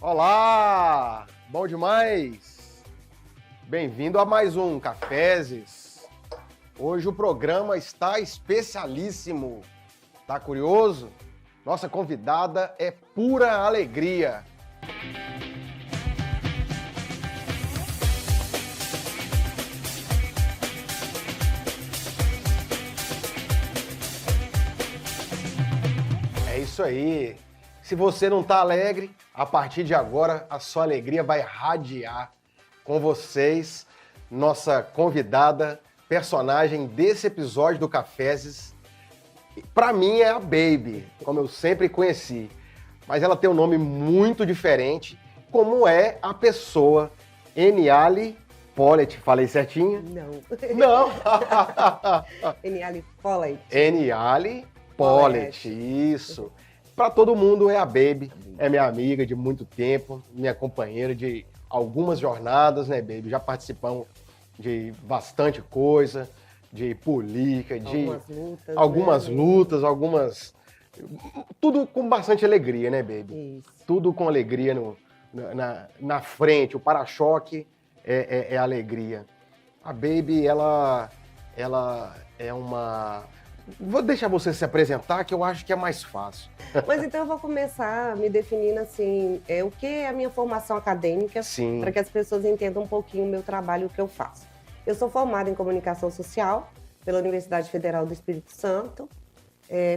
Olá! Bom demais? Bem-vindo a mais um Cafézes. Hoje o programa está especialíssimo. Tá curioso? Nossa convidada é pura alegria. É isso aí. Se você não está alegre, a partir de agora a sua alegria vai radiar com vocês, nossa convidada, personagem desse episódio do Cafézes. Para mim é a Baby, como eu sempre conheci, mas ela tem um nome muito diferente, como é a pessoa Eniale Pollet. Falei certinho? Não. Não! Eniale Pollet. Eniale Pollet, isso. Para todo mundo é a Baby, é minha amiga de muito tempo, minha companheira de algumas jornadas, né, Baby? Já participamos de bastante coisa, de política, de algumas lutas, tudo com bastante alegria, né, Baby? Isso. Tudo com alegria na frente, o para-choque é alegria. A Baby, ela é uma... Vou deixar você se apresentar, que eu acho que é mais fácil. Mas então eu vou começar me definindo assim, o que é a minha formação acadêmica, para que as pessoas entendam um pouquinho o meu trabalho e o que eu faço. Eu sou formada em Comunicação Social pela Universidade Federal do Espírito Santo,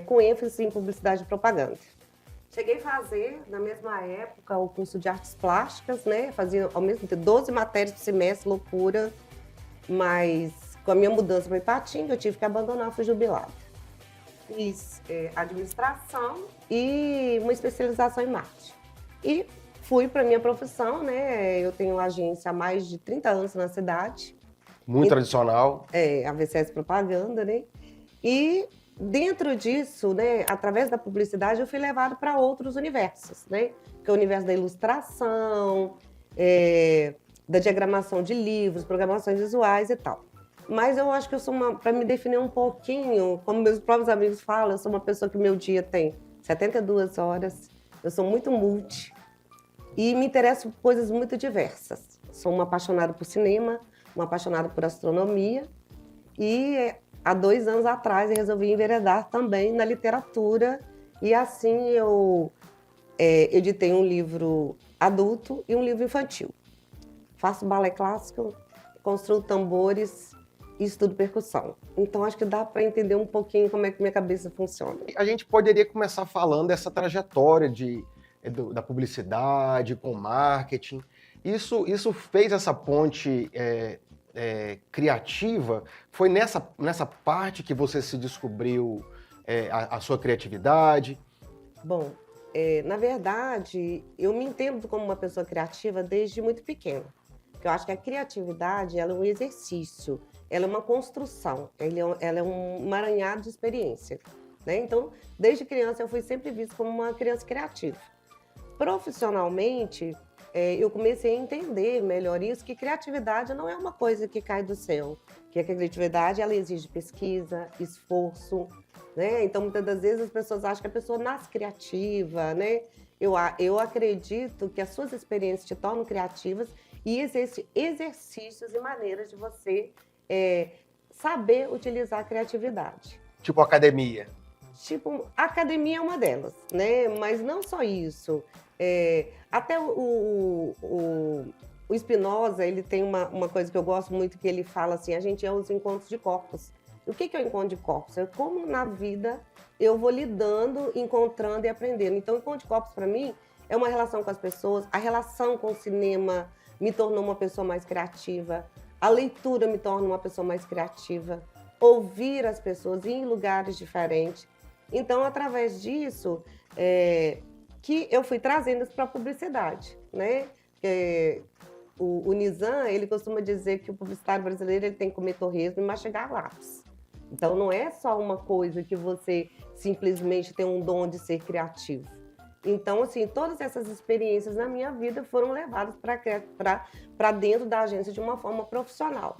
com ênfase em Publicidade e Propaganda. Cheguei a fazer, na mesma época, o curso de Artes Plásticas, né? Fazia ao mesmo tempo 12 matérias por semestre, loucura, mas com a minha mudança para Ipatinga, eu tive que abandonar, fui jubilada. Fiz administração e uma especialização em marketing. E fui para a minha profissão, né? Eu tenho agência há mais de 30 anos na cidade. Muito tradicional. A VCS Propaganda, né? E dentro disso, né, através da publicidade, eu fui levado para outros universos, né? Que é o universo da ilustração, da diagramação de livros, programações visuais e tal. Mas eu acho que eu sou para me definir um pouquinho, como meus próprios amigos falam, eu sou uma pessoa que meu dia tem 72 horas, eu sou muito multi e me interesso por coisas muito diversas. Sou uma apaixonada por cinema, uma apaixonada por astronomia e há 2 anos atrás eu resolvi enveredar também na literatura e assim eu editei um livro adulto e um livro infantil. Faço balé clássico, construo tambores e estudo percussão. Então, acho que dá para entender um pouquinho como é que minha cabeça funciona. A gente poderia começar falando dessa trajetória da publicidade com marketing. Isso fez essa ponte criativa? Foi nessa parte que você se descobriu a sua criatividade? Bom, na verdade, eu me entendo como uma pessoa criativa desde muito pequena. Porque eu acho que a criatividade ela é um exercício, ela é uma construção, ela é um emaranhado de experiência, né? Então, desde criança eu fui sempre vista como uma criança criativa. Profissionalmente, eu comecei a entender melhor isso, que criatividade não é uma coisa que cai do céu, que a criatividade ela exige pesquisa, esforço, né? Então, muitas das vezes as pessoas acham que a pessoa nasce criativa, né? Eu acredito que as suas experiências te tornam criativas e existem exercícios e maneiras de você saber utilizar a criatividade. Tipo academia? Tipo, a academia é uma delas, né? Mas não só isso. Até o Spinoza, ele tem uma coisa que eu gosto muito, que ele fala assim, a gente é os encontros de corpos. E o que é o encontro de corpos? É como na vida eu vou lidando, encontrando e aprendendo. Então, o encontro de corpos, para mim, é uma relação com as pessoas, a relação com o cinema me tornou uma pessoa mais criativa, a leitura me torna uma pessoa mais criativa, ouvir as pessoas, ir em lugares diferentes. Então, através disso, que eu fui trazendo isso para a publicidade, né? O Nizam, ele costuma dizer que o publicitário brasileiro ele tem que comer torresmo e mastigar lápis. Então, não é só uma coisa que você simplesmente tem um dom de ser criativo. Então, assim, todas essas experiências na minha vida foram levadas para dentro da agência de uma forma profissional.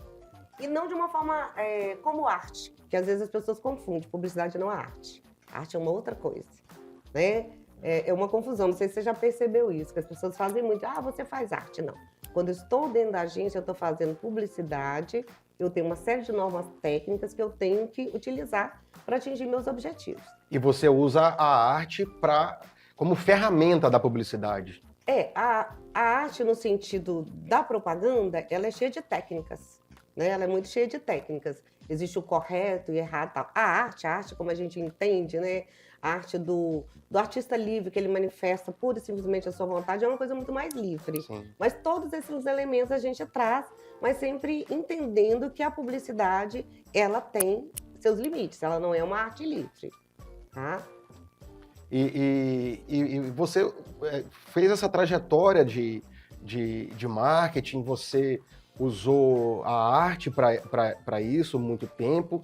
E não de uma forma como arte, que às vezes as pessoas confundem. Publicidade não é arte. Arte é uma outra coisa, né? é uma confusão. Não sei se você já percebeu isso, que as pessoas fazem muito. Ah, você faz arte. Não. Quando eu estou dentro da agência, eu estou fazendo publicidade, eu tenho uma série de normas técnicas que eu tenho que utilizar para atingir meus objetivos. E você usa a arte como ferramenta da publicidade. A arte, no sentido da propaganda, ela é cheia de técnicas, né? Ela é muito cheia de técnicas. Existe o correto e errado e tal. A arte, como a gente entende, né? A arte do artista livre, que ele manifesta pura e simplesmente a sua vontade, é uma coisa muito mais livre. Sim. Mas todos esses elementos a gente traz, mas sempre entendendo que a publicidade, ela tem seus limites, ela não é uma arte livre, tá? E você fez essa trajetória de marketing, você usou a arte para isso muito tempo,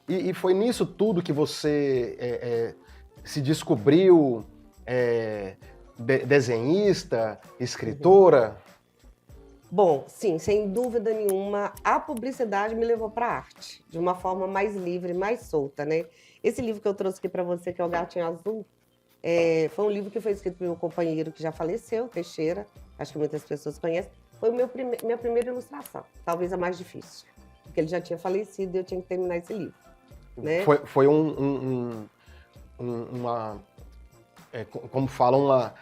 e foi nisso tudo que você se descobriu desenhista, escritora? Bom, sim, sem dúvida nenhuma, a publicidade me levou para a arte, de uma forma mais livre, mais solta, né? Esse livro que eu trouxe aqui para você, que é o Gatinho Azul, foi um livro que foi escrito pelo meu companheiro que já faleceu, Teixeira, acho que muitas pessoas conhecem. Foi minha primeira ilustração, talvez a mais difícil, porque ele já tinha falecido e eu tinha que terminar esse livro, né? Foi como falam,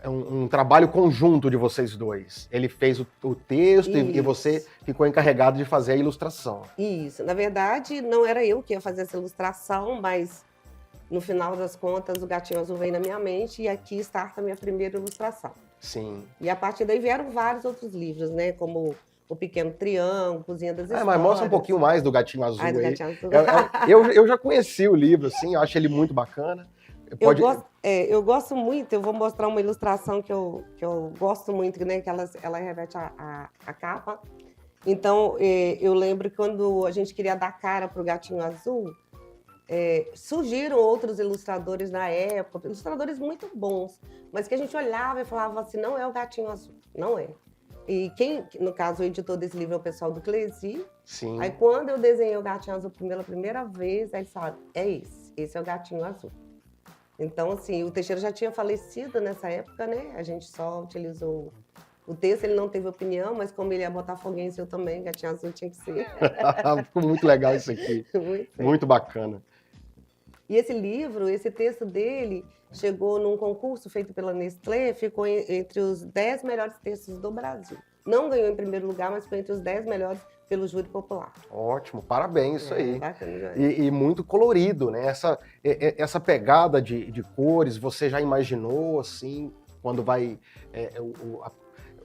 um trabalho conjunto de vocês dois. Ele fez o texto e você ficou encarregado de fazer a ilustração. Isso. Na verdade, não era eu que ia fazer essa ilustração, mas no final das contas o Gatinho Azul veio na minha mente e aqui está a minha primeira ilustração. Sim. E a partir daí vieram vários outros livros, né? Como O Pequeno Triângulo, Cozinha das Histórias. Mas mostra um pouquinho mais do Gatinho Azul aí. Do Gatinho Azul. Eu já conheci o livro, assim, eu acho ele muito bacana. Eu gosto muito, eu vou mostrar uma ilustração que eu gosto muito, né? Que ela reveste a capa. Então, eu lembro que quando a gente queria dar cara para o Gatinho Azul, surgiram outros ilustradores na época, ilustradores muito bons, mas que a gente olhava e falava assim, não é o Gatinho Azul, não é. E quem, no caso, o editor desse livro é o pessoal do Clesi. Sim. Aí quando eu desenhei o Gatinho Azul pela primeira vez, aí eles falaram, esse é o Gatinho Azul. Então, assim, o Teixeira já tinha falecido nessa época, né? A gente só utilizou o texto, ele não teve opinião, mas como ele ia botar foguinho em seu também, Gatinho Azul tinha que ser. Ficou muito legal isso aqui. Muito bacana. E esse livro, esse texto dele, chegou num concurso feito pela Nestlé, ficou entre os 10 melhores textos do Brasil. Não ganhou em primeiro lugar, mas foi entre os 10 melhores pelo júri popular. Ótimo, parabéns, isso aí. Bacana, e muito colorido, né? Essa pegada de cores, você já imaginou, assim, quando vai...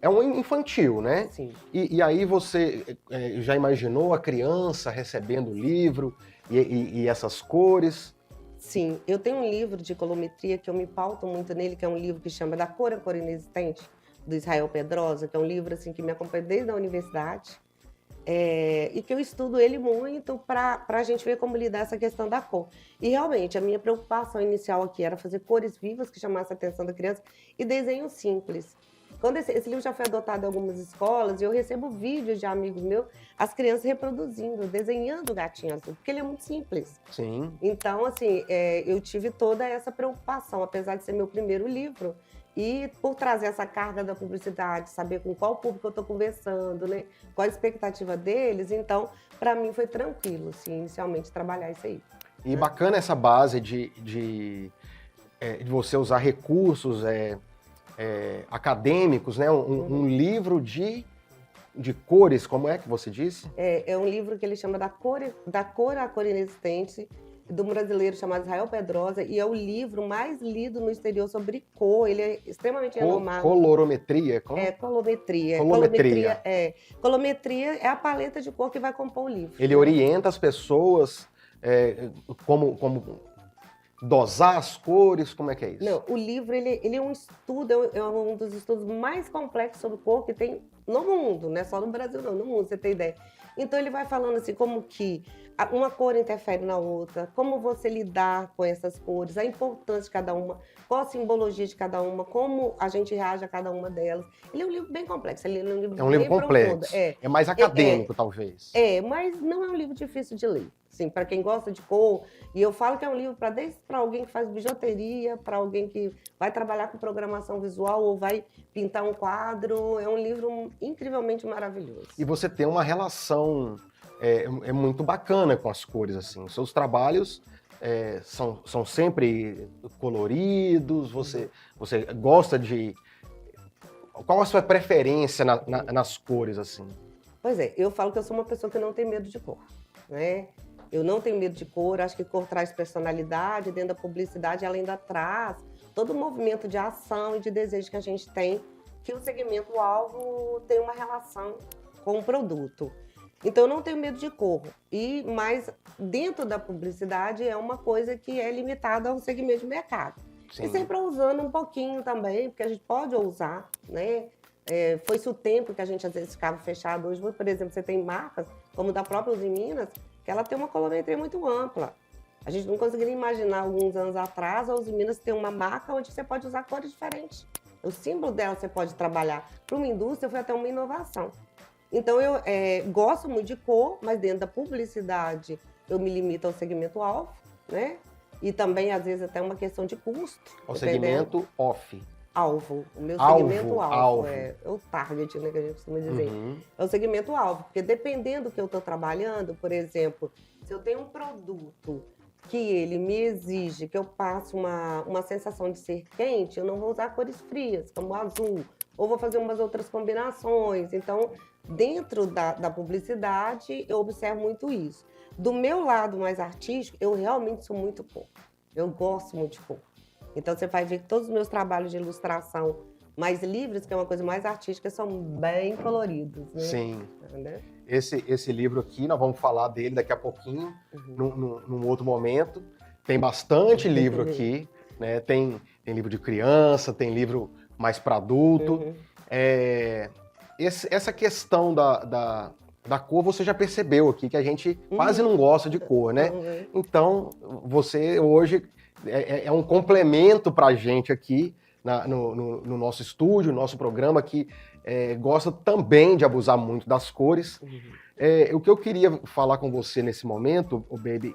É um infantil, né? Sim. E aí você já imaginou a criança recebendo o livro e essas cores? Sim, eu tenho um livro de colometria que eu me pauto muito nele, que é um livro que chama Da Cor à Cor Inexistente, do Israel Pedrosa, que é um livro assim, que me acompanha desde a universidade, e que eu estudo ele muito para a gente ver como lidar essa questão da cor. E realmente, a minha preocupação inicial aqui era fazer cores vivas que chamassem a atenção da criança e desenhos simples. Quando esse livro já foi adotado em algumas escolas, eu recebo vídeos de amigos meus, as crianças reproduzindo, desenhando o Gatinho Azul, porque ele é muito simples. Sim. Então, assim, eu tive toda essa preocupação, apesar de ser meu primeiro livro, e por trazer essa carga da publicidade, saber com qual público eu estou conversando, né? Qual a expectativa deles, então, para mim foi tranquilo, assim, inicialmente, trabalhar isso aí. E bacana essa base de você usar recursos acadêmicos, né? Um livro de cores, como é que você disse? É um livro que ele chama Da Cor à Cor Inexistente, do brasileiro chamado Israel Pedrosa, e é o livro mais lido no exterior sobre cor. Ele é extremamente renomado. Colorometria? Colometria. Colometria é a paleta de cor que vai compor o livro. Ele orienta as pessoas como dosar as cores, como é que é isso? Não, o livro ele é um estudo, é um dos estudos mais complexos sobre cor que tem no mundo, não é só no Brasil não, no mundo, você tem ideia. Então ele vai falando assim, como que uma cor interfere na outra, como você lidar com essas cores, a importância de cada uma, qual a simbologia de cada uma, como a gente reage a cada uma delas. Ele é um livro bem complexo, ele é um livro É um livro bem complexo, profundo. é mais acadêmico, talvez. Mas não é um livro difícil de ler. Assim, para quem gosta de cor. E eu falo que é um livro desde para alguém que faz bijuteria, para alguém que vai trabalhar com programação visual ou vai pintar um quadro. É um livro incrivelmente maravilhoso. E você tem uma relação muito bacana com as cores, assim. Seus trabalhos são sempre coloridos, você gosta de... Qual a sua preferência nas cores, assim? Pois é, eu falo que eu sou uma pessoa que não tem medo de cor, né? Eu não tenho medo de cor, acho que cor traz personalidade, dentro da publicidade ela ainda traz todo o movimento de ação e de desejo que a gente tem, que o segmento-alvo tem uma relação com o produto. Então, eu não tenho medo de cor, mas dentro da publicidade é uma coisa que é limitada ao segmento de mercado. Sim. E sempre usando um pouquinho também, porque a gente pode ousar, né? Foi-se o tempo que a gente às vezes ficava fechado. Hoje, por exemplo, você tem marcas, como da própria Uzi Minas, que ela tem uma colorimetria muito ampla. A gente não conseguiria imaginar alguns anos atrás a Uzi Minas ter uma marca onde você pode usar cores diferentes. O símbolo dela você pode trabalhar. Para uma indústria foi até uma inovação. Então eu gosto muito de cor, mas dentro da publicidade eu me limito ao segmento-alvo, né? E também, às vezes, até uma questão de custo. O segmento off. Alvo. O meu Alvo, segmento-alvo. alvo. É o target, né, que a gente costuma dizer. Uhum. É o segmento-alvo. Porque dependendo do que eu estou trabalhando, por exemplo, se eu tenho um produto que ele me exige que eu passe uma sensação de ser quente, eu não vou usar cores frias, como o azul. Ou vou fazer umas outras combinações. Então, dentro da publicidade, eu observo muito isso. Do meu lado mais artístico, eu realmente sou muito cor. Eu gosto muito de cor. Então, você vai ver que todos os meus trabalhos de ilustração mais livres, que é uma coisa mais artística, são bem coloridos, né? Sim. Entendeu? Esse livro aqui, nós vamos falar dele daqui a pouquinho, num outro momento. Tem bastante livro aqui, né? Tem livro de criança, tem livro mais para adulto. Essa questão da cor, você já percebeu aqui, que a gente quase não gosta de cor, né? Então, você hoje é um complemento para a gente aqui no nosso estúdio, no nosso programa, que gosta também de abusar muito das cores. O que eu queria falar com você nesse momento, Baby,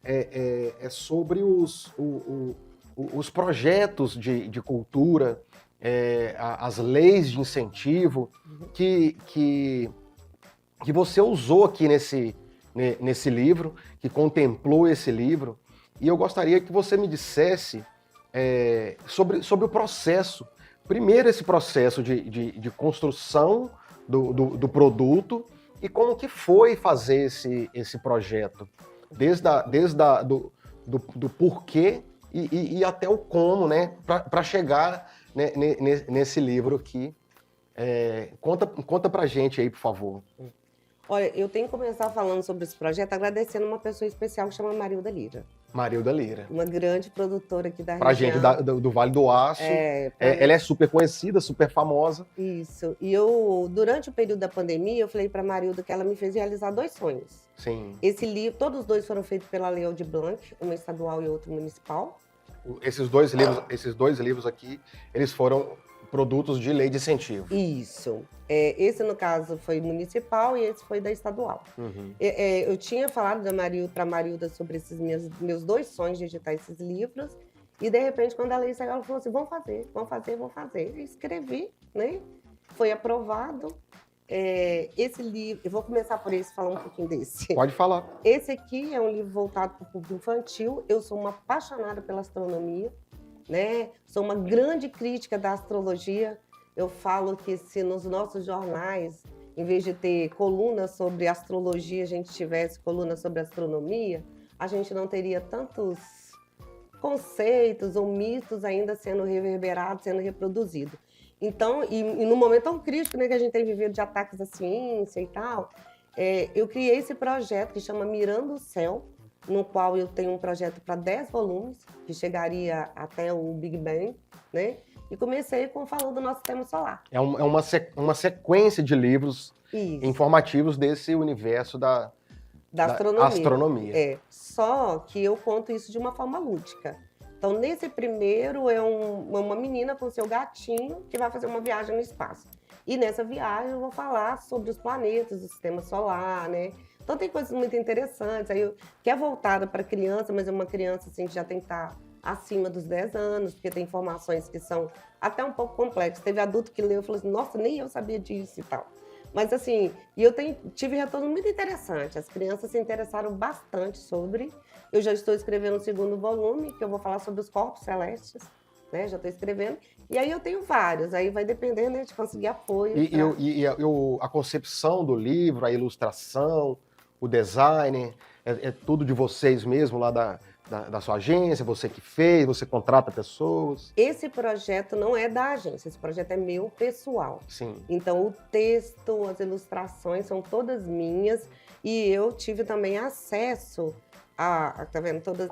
é sobre os projetos de cultura, as leis de incentivo que você usou aqui nesse livro, que contemplou esse livro, e eu gostaria que você me dissesse sobre o processo. Primeiro, esse processo de construção do produto e como que foi fazer esse projeto, desde do porquê e até o como, né, para chegar nesse livro aqui. Conta pra gente aí, por favor. Olha, eu tenho que começar falando sobre esse projeto agradecendo uma pessoa especial que chama Marilda Lira. Marilda Lira. Uma grande produtora aqui da pra região. gente do Vale do Aço. Ela é super conhecida, super famosa. Isso. E eu, durante o período da pandemia, eu falei para Marilda que ela me fez realizar 2 sonhos. Sim. Esse livro, todos os 2 foram feitos pela Lei Aldir Blanc, uma estadual e outro municipal. Esses dois livros aqui, eles foram produtos de lei de incentivo. Isso. Esse, no caso, foi municipal e esse foi da estadual. Eu tinha falado para a Marilda sobre esses meus 2 sonhos de editar esses livros e, de repente, quando a lei saiu, ela falou assim, vamos fazer. Eu escrevi, né? Foi aprovado. Esse livro, eu vou começar por esse, falar um pouquinho desse. Pode falar. Esse aqui é um livro voltado para o público infantil. Eu sou uma apaixonada pela astronomia, né? Sou uma grande crítica da astrologia. Eu falo que se nos nossos jornais, em vez de ter colunas sobre astrologia, a gente tivesse colunas sobre astronomia, a gente não teria tantos conceitos ou mitos ainda sendo reverberados, sendo reproduzidos. Então, e num momento tão crítico, né, que a gente tem vivido de ataques à ciência e tal, eu criei esse projeto que chama Mirando o Céu, no qual eu tenho um projeto para 10 volumes, que chegaria até o Big Bang, né? E comecei falando do nosso sistema solar. É uma sequência de livros informativos desse universo da astronomia. Só que eu conto isso de uma forma lúdica. Então, nesse primeiro, é uma menina com seu gatinho que vai fazer uma viagem no espaço. E nessa viagem eu vou falar sobre os planetas do sistema solar, né? Então tem coisas muito interessantes, que é voltada para criança, mas é uma criança assim, que já tem que estar acima dos 10 anos, porque tem informações que são até um pouco complexas. Teve adulto que leu e falou assim, nossa, nem eu sabia disso e tal. Mas assim, tive retorno muito interessante, as crianças se interessaram bastante sobre. Eu já estou escrevendo o segundo volume, que eu vou falar sobre os corpos celestes, né? Já estou escrevendo. E aí eu tenho vários, aí vai depender, né, de conseguir apoio. A concepção do livro, a ilustração, o design, é tudo de vocês mesmo lá da sua agência, você que fez, você contrata pessoas? Esse projeto não é da agência, esse projeto é meu, pessoal. Sim. Então o texto, as ilustrações são todas minhas e eu tive também acesso tá vendo, todas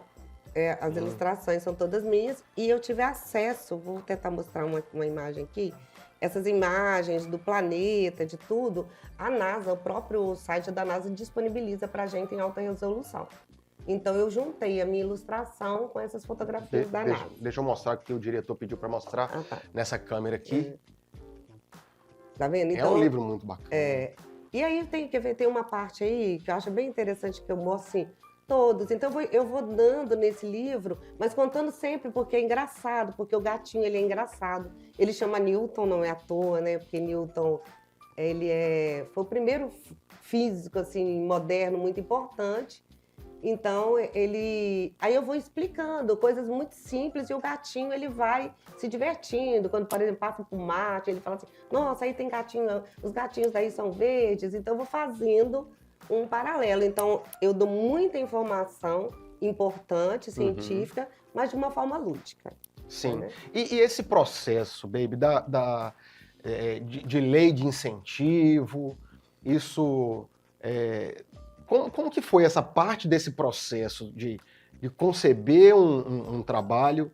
as ilustrações são todas minhas e eu tive acesso, vou tentar mostrar uma imagem aqui, essas imagens do planeta, de tudo, a NASA, o próprio site da NASA disponibiliza para a gente em alta resolução. Então eu juntei a minha ilustração com essas fotografias da NASA. Deixa eu mostrar que o diretor pediu para mostrar nessa câmera aqui. Tá vendo? Então, é um livro muito bacana. E aí tem uma parte aí que eu acho bem interessante que eu mostro assim, todos. Então eu vou dando nesse livro, mas contando sempre porque é engraçado, porque o gatinho ele é engraçado. Ele chama Newton, não é à toa, né? Porque Newton foi o primeiro físico assim moderno muito importante. Então aí eu vou explicando coisas muito simples e o gatinho ele vai se divertindo. Quando, por exemplo, passa por Marte, ele fala assim: "Nossa, aí tem gatinho, os gatinhos daí são verdes". Então eu vou fazendo um paralelo. Então, eu dou muita informação importante, científica, mas de uma forma lúdica. Sim. Né? E esse processo, baby, de lei de incentivo, isso... Como que foi essa parte desse processo de conceber um trabalho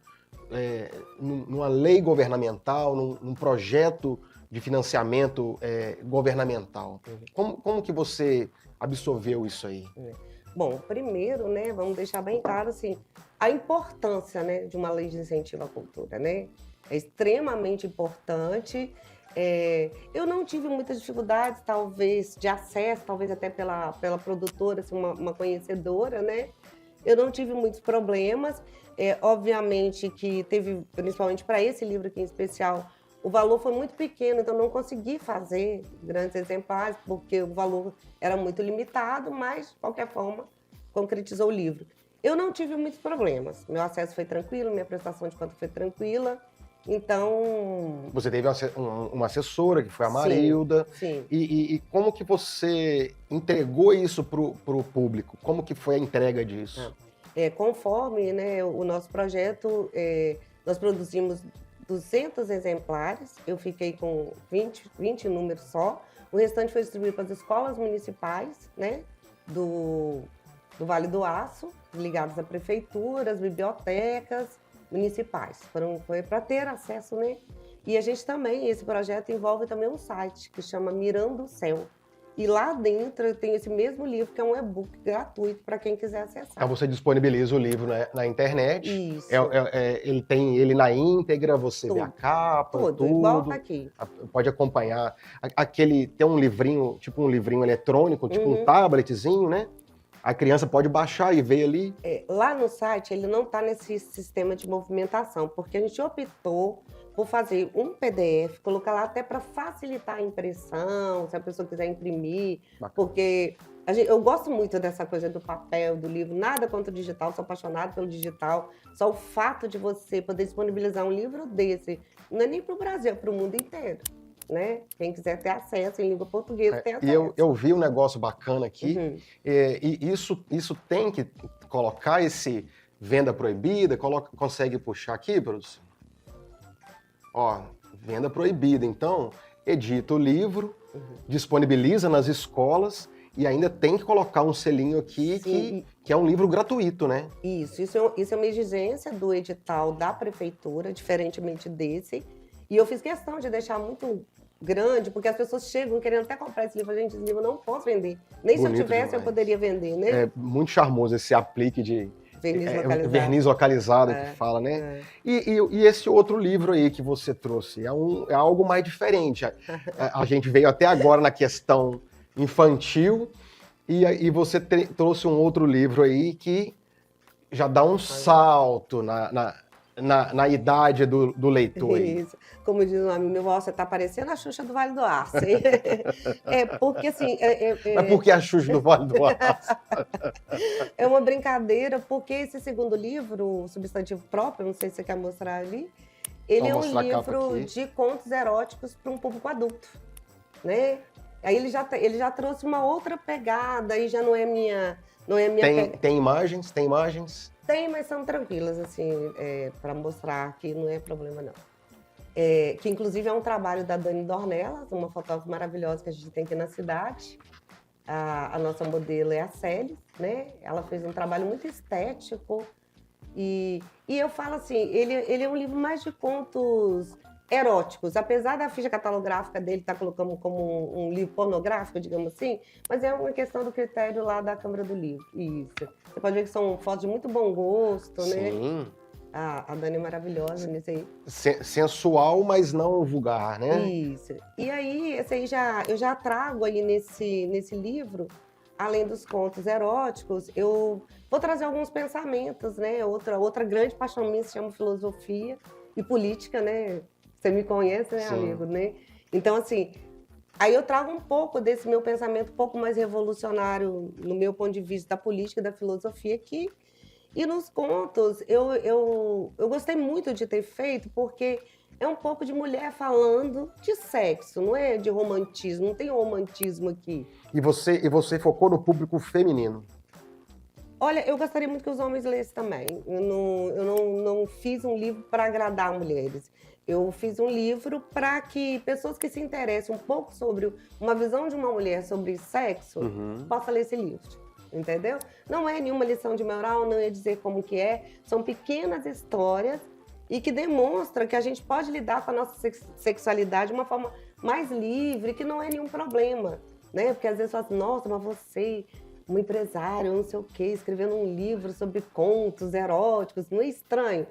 numa lei governamental, num projeto de financiamento governamental? Como que você absorveu isso aí? Bom, primeiro, né, vamos deixar bem claro assim, a importância, né, de uma lei de incentivo à cultura, né? É extremamente importante. Eu não tive muitas dificuldades, talvez, de acesso, talvez até pela produtora, assim, uma conhecedora, né? Eu não tive muitos problemas. Obviamente que teve, principalmente para esse livro aqui em especial, o valor foi muito pequeno, então não consegui fazer grandes exemplares, porque o valor era muito limitado, mas, de qualquer forma, concretizou o livro. Eu não tive muitos problemas. Meu acesso foi tranquilo, minha prestação de conta foi tranquila. Então... Você teve uma assessora, que foi a Marilda. Sim. E como que você entregou isso para o público? Como que foi a entrega disso? Conforme, né, o nosso projeto, nós produzimos 200 exemplares, eu fiquei com 20 números só. O restante foi distribuído para as escolas municipais, né, do Vale do Aço, ligadas à prefeitura, às bibliotecas municipais. Foi para ter acesso, né? E a gente também, esse projeto envolve também um site que chama Mirando o Céu. E lá dentro eu tenho esse mesmo livro, que é um e-book gratuito para quem quiser acessar. Então você disponibiliza o livro na internet. Isso. Ele tem ele na íntegra, você vê a capa, tudo. Igual tá aqui. Pode acompanhar. Tem um livrinho, tipo um livrinho eletrônico, tipo um tabletzinho, né? A criança pode baixar e ver ali. Lá no site ele não está nesse sistema de movimentação, porque a gente optou por fazer um PDF, colocar lá até para facilitar a impressão, se a pessoa quiser imprimir, porque eu gosto muito dessa coisa do papel, do livro, nada contra o digital, sou apaixonada pelo digital, só o fato de você poder disponibilizar um livro desse, não é nem para o Brasil, é para o mundo inteiro. Né? Quem quiser ter acesso em língua portuguesa tem acesso. E eu vi um negócio bacana aqui, e isso tem que colocar esse venda proibida, consegue puxar aqui, produção? Ó, venda proibida. Então, edita o livro, disponibiliza nas escolas e ainda tem que colocar um selinho aqui que é um livro gratuito, né? Isso é uma exigência do edital da prefeitura, diferentemente desse. E eu fiz questão de deixar muito grande, porque as pessoas chegam querendo até comprar esse livro. Gente, esse livro eu não posso vender. Nem bonito se eu tivesse, demais. Eu poderia vender, né? É muito charmoso esse aplique de verniz localizado. Verniz localizado É, que fala, né? é. E esse outro livro aí que você trouxe é algo mais diferente. A gente veio até agora na questão infantil e você trouxe um outro livro aí que já dá um salto na idade do leitor aí. Isso. Como diz um amigo meu, "Ó, você tá parecendo a Xuxa do Vale do Aço, hein?" É, porque assim, Mas por que a Xuxa do Vale do Aço? é uma brincadeira, porque esse segundo livro, o Substantivo Próprio, não sei se você quer mostrar ali, ele é Vou um mostrar a capa livro aqui. de contos eróticos para um público adulto, né? Aí ele já trouxe uma outra pegada, aí já não é minha Tem imagens? Tem imagens? Tem, mas são tranquilas, assim, para mostrar que não é problema, não. Que inclusive é um trabalho da Dani Dornelas, uma fotógrafa maravilhosa que a gente tem aqui na cidade. A nossa modelo é a Célis, né? Ela fez um trabalho muito estético. E eu falo assim, ele é um livro mais de contos eróticos, apesar da ficha catalográfica dele estar colocando como um livro pornográfico, digamos assim, mas é uma questão do critério lá da Câmara do Livro. Isso. Você pode ver que são fotos de muito bom gosto, né? Sim. A Dani é maravilhosa nisso aí. Sensual, mas não vulgar, né? Isso. E aí, esse aí eu já trago aí nesse livro, além dos contos eróticos, eu vou trazer alguns pensamentos, né? Outra grande paixão minha se chama filosofia e política, né? Você me conhece, né, Sim. amigo, né? Então, assim, aí eu trago um pouco desse meu pensamento um pouco mais revolucionário no meu ponto de vista da política e da filosofia aqui. E nos contos, eu gostei muito de ter feito, porque é um pouco de mulher falando de sexo, não é de romantismo, não tem romantismo aqui. E você focou no público feminino. Olha, eu gostaria muito que os homens lessem também. Eu não fiz um livro para agradar mulheres. Eu fiz um livro para que pessoas que se interessem um pouco sobre uma visão de uma mulher sobre sexo possam ler esse livro. Entendeu? Não é nenhuma lição de moral, não é dizer como que é. São pequenas histórias e que demonstram que a gente pode lidar com a nossa sexualidade de uma forma mais livre, que não é nenhum problema, né? Porque às vezes fala assim, nossa, mas você, um empresário, não sei o quê, escrevendo um livro sobre contos eróticos, não é estranho?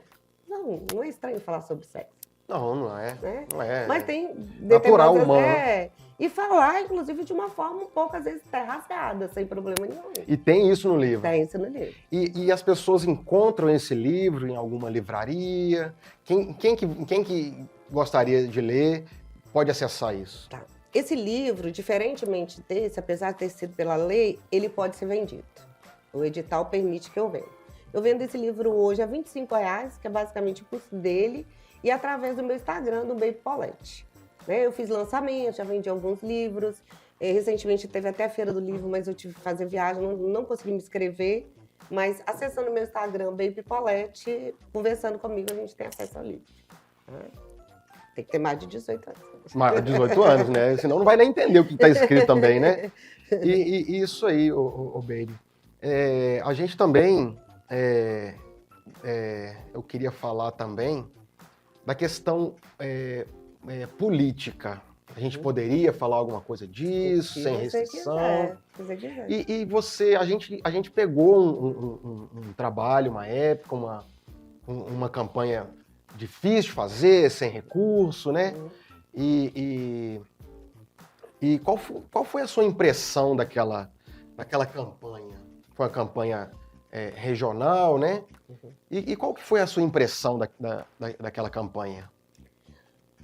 Não é estranho falar sobre sexo. Não é. Né? Não é. Mas tem Natural, humano. E falar, inclusive, de uma forma um pouco, às vezes, até rasgada, sem problema nenhum. E tem isso no livro. Tem isso no livro. E as pessoas encontram esse livro em alguma livraria? Quem que gostaria de ler pode acessar isso? Tá. Esse livro, diferentemente desse, apesar de ter sido pela lei, ele pode ser vendido. O edital permite que eu venda. Eu vendo esse livro hoje a R$25, que é basicamente o custo dele, e através do meu Instagram, do Baby Paulette. Eu fiz lançamento, já vendi alguns livros. Recentemente teve até a Feira do Livro, mas eu tive que fazer viagem, não consegui me inscrever. Mas acessando o meu Instagram, Baby Paulette, conversando comigo, a gente tem acesso ao livro. Tem que ter mais de 18 anos. Mais de 18 anos, né? Senão não vai nem entender o que está escrito também, né? E isso aí, o Baby. A gente também, eu queria falar também da questão política. A gente poderia falar alguma coisa disso, sem restrição. Se você quiser. E a gente pegou um trabalho, uma época, uma campanha difícil de fazer, sem recurso, né? E qual foi a sua impressão daquela campanha? Foi uma campanha regional, né? E qual que foi a sua impressão daquela campanha?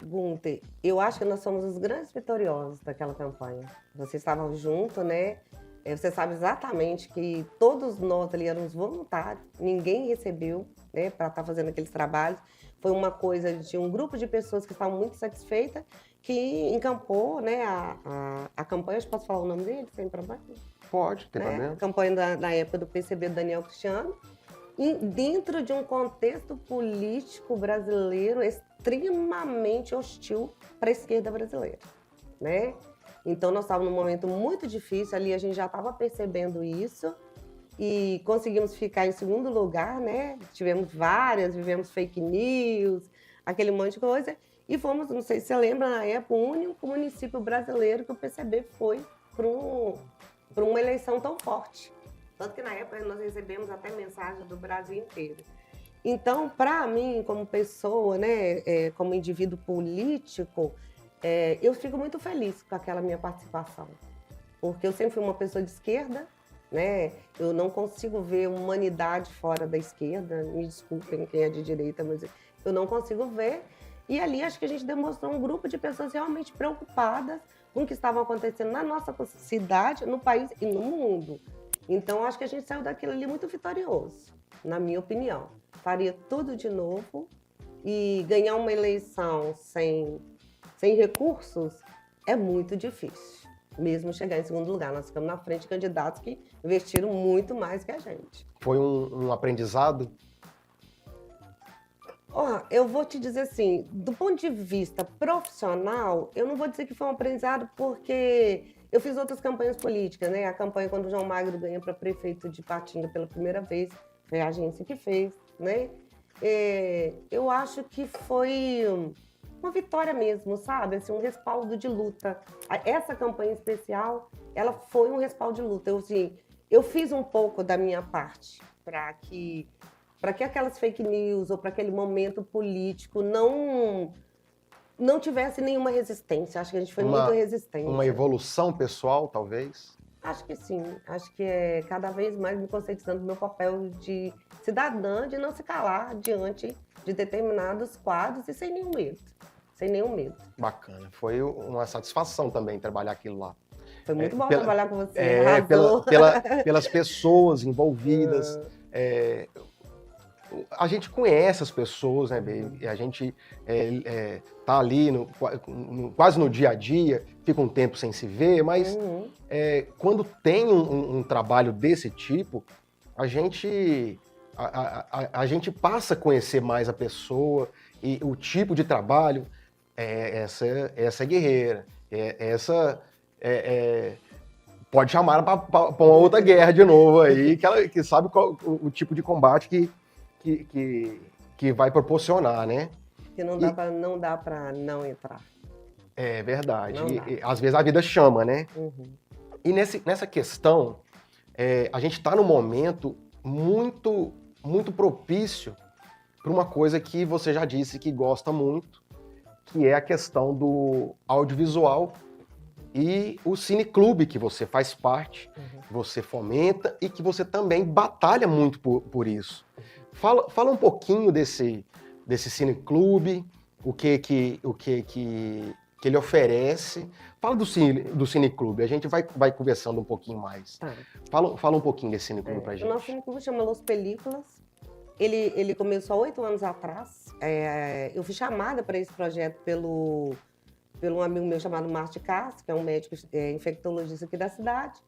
Gunter, eu acho que nós somos os grandes vitoriosos daquela campanha. Vocês estavam juntos, né? Você sabe exatamente que todos nós ali éramos voluntários, ninguém recebeu, né, para estar fazendo aqueles trabalhos. Foi uma coisa de um grupo de pessoas que estavam muito satisfeitas, que encampou, né, a campanha. Eu posso falar o nome dele, sem problema? Pode, tem problema. A campanha da época do PCB do Daniel Cristiano, dentro de um contexto político brasileiro extremamente hostil para a esquerda brasileira, né? Então nós estávamos num momento muito difícil, ali a gente já estava percebendo isso e conseguimos ficar em segundo lugar, né? Tivemos vivemos fake news, aquele monte de coisa, e fomos, não sei se você lembra, na época, o único município brasileiro que o PCB foi para uma eleição tão forte. Tanto que na época nós recebemos até mensagem do Brasil inteiro. Então, para mim, como pessoa, né, como indivíduo político, eu fico muito feliz com aquela minha participação. Porque eu sempre fui uma pessoa de esquerda, né? Eu não consigo ver humanidade fora da esquerda. Me desculpem quem é de direita, mas eu não consigo ver. E ali acho que a gente demonstrou um grupo de pessoas realmente preocupadas com o que estava acontecendo na nossa cidade, no país e no mundo. Então, acho que a gente saiu daquilo ali muito vitorioso, na minha opinião. Faria tudo de novo e ganhar uma eleição sem recursos é muito difícil. Mesmo chegar em segundo lugar, nós ficamos na frente de candidatos que investiram muito mais que a gente. Foi um aprendizado? Eu vou te dizer assim, do ponto de vista profissional, eu não vou dizer que foi um aprendizado porque eu fiz outras campanhas políticas, né? A campanha quando o João Magro ganha para prefeito de Patinga pela primeira vez, foi a agência que fez, né? Eu acho que foi uma vitória mesmo, sabe? Assim, um respaldo de luta. Essa campanha especial, ela foi um respaldo de luta. Eu fiz um pouco da minha parte para que aquelas fake news ou para aquele momento político não tivesse nenhuma resistência. Acho que a gente foi muito resistente. Uma evolução pessoal, talvez? Acho que sim. Acho que é cada vez mais me conscientizando do meu papel de cidadã, de não se calar diante de determinados quadros e sem nenhum medo. Sem nenhum medo. Bacana. Foi uma satisfação também trabalhar aquilo lá. Foi muito bom trabalhar com você. Pelas pessoas envolvidas. A gente conhece as pessoas, né, Baby? A gente tá ali quase no dia a dia, fica um tempo sem se ver, mas quando tem um trabalho desse tipo, a gente passa a conhecer mais a pessoa e o tipo de trabalho. Essa é guerreira, pode chamar para uma outra guerra de novo aí, que sabe qual o tipo de combate que vai proporcionar, né? Que não dá para não entrar. É verdade. E às vezes a vida chama, né? E nessa questão, a gente está num momento muito, muito propício para uma coisa que você já disse que gosta muito, que é a questão do audiovisual e o cineclube que você faz parte, que você fomenta e que você também batalha muito por isso. Fala um pouquinho desse cineclube, o que ele oferece. Fala do cineclube, a gente vai conversando um pouquinho mais. Tá. Fala um pouquinho desse cineclube pra gente. O nosso cineclube chama Los Películas. Ele começou há 8 anos atrás. Eu fui chamada para esse projeto pelo um amigo meu chamado Márcio de Castro, que é um médico infectologista aqui da cidade,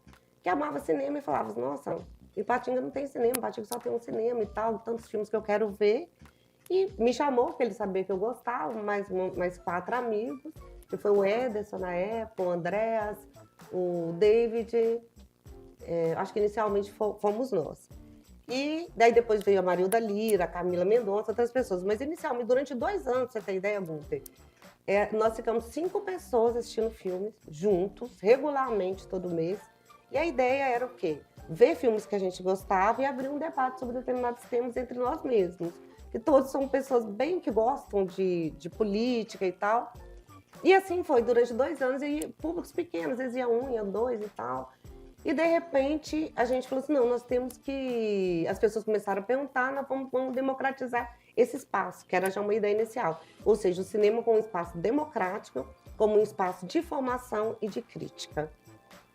que amava cinema e falava, nossa, Ipatinga não tem cinema, Ipatinga só tem um cinema e tal, tantos filmes que eu quero ver. E me chamou, porque ele sabia que eu gostava, mais 4 amigos, que foi o Ederson na época, o Andréas, o David, acho que inicialmente fomos nós. E daí depois veio a Marilda Lira, a Camila Mendonça, outras pessoas. Mas inicialmente, durante 2 anos, você tem ideia, Gunther, nós ficamos 5 pessoas assistindo filmes juntos, regularmente, todo mês. E a ideia era o quê? Ver filmes que a gente gostava e abrir um debate sobre determinados temas entre nós mesmos. Que todos são pessoas bem que gostam de política e tal. E assim foi, durante 2 anos, e públicos pequenos, eles iam 1, iam 2 e tal. E, de repente, a gente falou assim, não, nós temos que... As pessoas começaram a perguntar, nós vamos democratizar esse espaço, que era já uma ideia inicial. Ou seja, o cinema como um espaço democrático, como um espaço de formação e de crítica.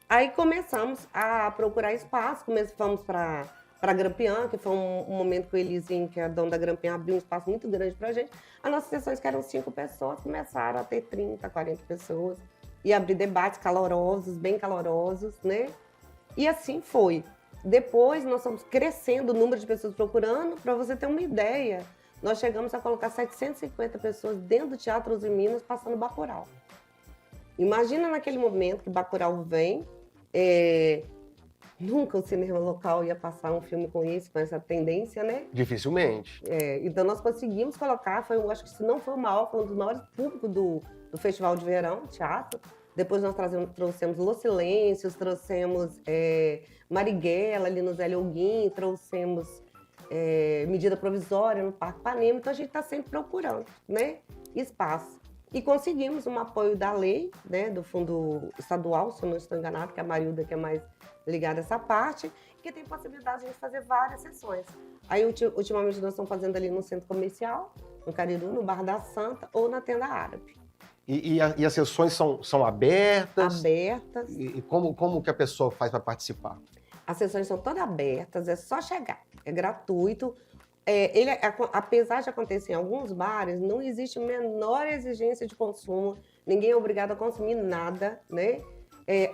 Aí começamos a procurar espaço, fomos para a Grampian, que foi um momento que o Elisinho, que é dono da Grampian, abriu um espaço muito grande para a gente. As nossas sessões, que eram 5 pessoas, começaram a ter 30, 40 pessoas. E abrir debates calorosos, bem calorosos, né? E assim foi. Depois, nós fomos crescendo o número de pessoas procurando. Para você ter uma ideia, nós chegamos a colocar 750 pessoas dentro do Teatro Uzi Minas, passando Bacurau. Imagina naquele momento que Bacurau vem, nunca o cinema local ia passar um filme com essa tendência, né? Dificilmente. Então, nós conseguimos colocar, acho que se não foi o maior, foi um dos maiores públicos do Festival de Verão, teatro. Depois nós trouxemos Los Silêncios, trouxemos Marighella ali no Zé Leoguim, trouxemos Medida Provisória no Parque Ipanema. Então a gente está sempre procurando, né, espaço. E conseguimos um apoio da lei, né, do Fundo Estadual, se eu não estou enganado, que é a Marilda que é mais ligada a essa parte, que tem possibilidade de a gente fazer várias sessões. Aí, ultimamente, nós estamos fazendo ali no Centro Comercial, no Cariru, no Bar da Santa ou na Tenda Árabe. E as sessões são abertas? Abertas. E como que a pessoa faz para participar? As sessões são todas abertas, é só chegar, é gratuito. Apesar de acontecer em alguns bares, não existe menor exigência de consumo, ninguém é obrigado a consumir nada, né?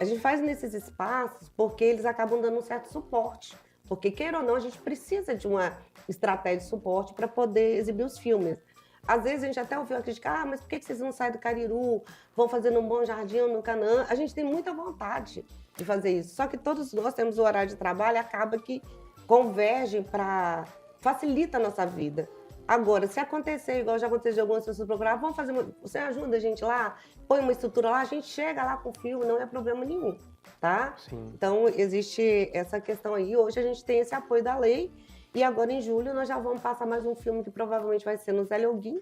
A gente faz nesses espaços porque eles acabam dando um certo suporte, porque, queira ou não, a gente precisa de uma estratégia de suporte para poder exibir os filmes. Às vezes a gente até ouviu a crítica, mas por que vocês não saem do Cariru, vão fazer no Bom Jardim ou no Canaã? A gente tem muita vontade de fazer isso, só que todos nós temos o horário de trabalho e acaba que convergem para... facilita a nossa vida. Agora, se acontecer, igual já aconteceu de algumas pessoas procurar, vamos fazer você ajuda a gente lá, põe uma estrutura lá, a gente chega lá com o filme, não é problema nenhum, tá? Sim. Então, existe essa questão aí. Hoje a gente tem esse apoio da lei e agora em julho nós já vamos passar mais um filme que provavelmente vai ser no Zé Leoguim.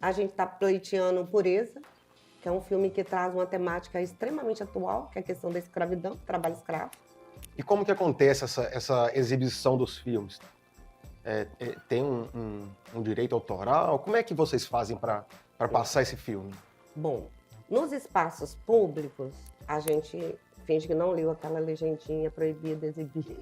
A gente está pleiteando Pureza, que é um filme que traz uma temática extremamente atual, que é a questão da escravidão, trabalho escravo. E como que acontece essa exibição dos filmes? Tem um direito autoral? Como é que vocês fazem para passar esse filme? Bom, nos espaços públicos, a gente finge que não leu aquela legendinha proibida de exibir.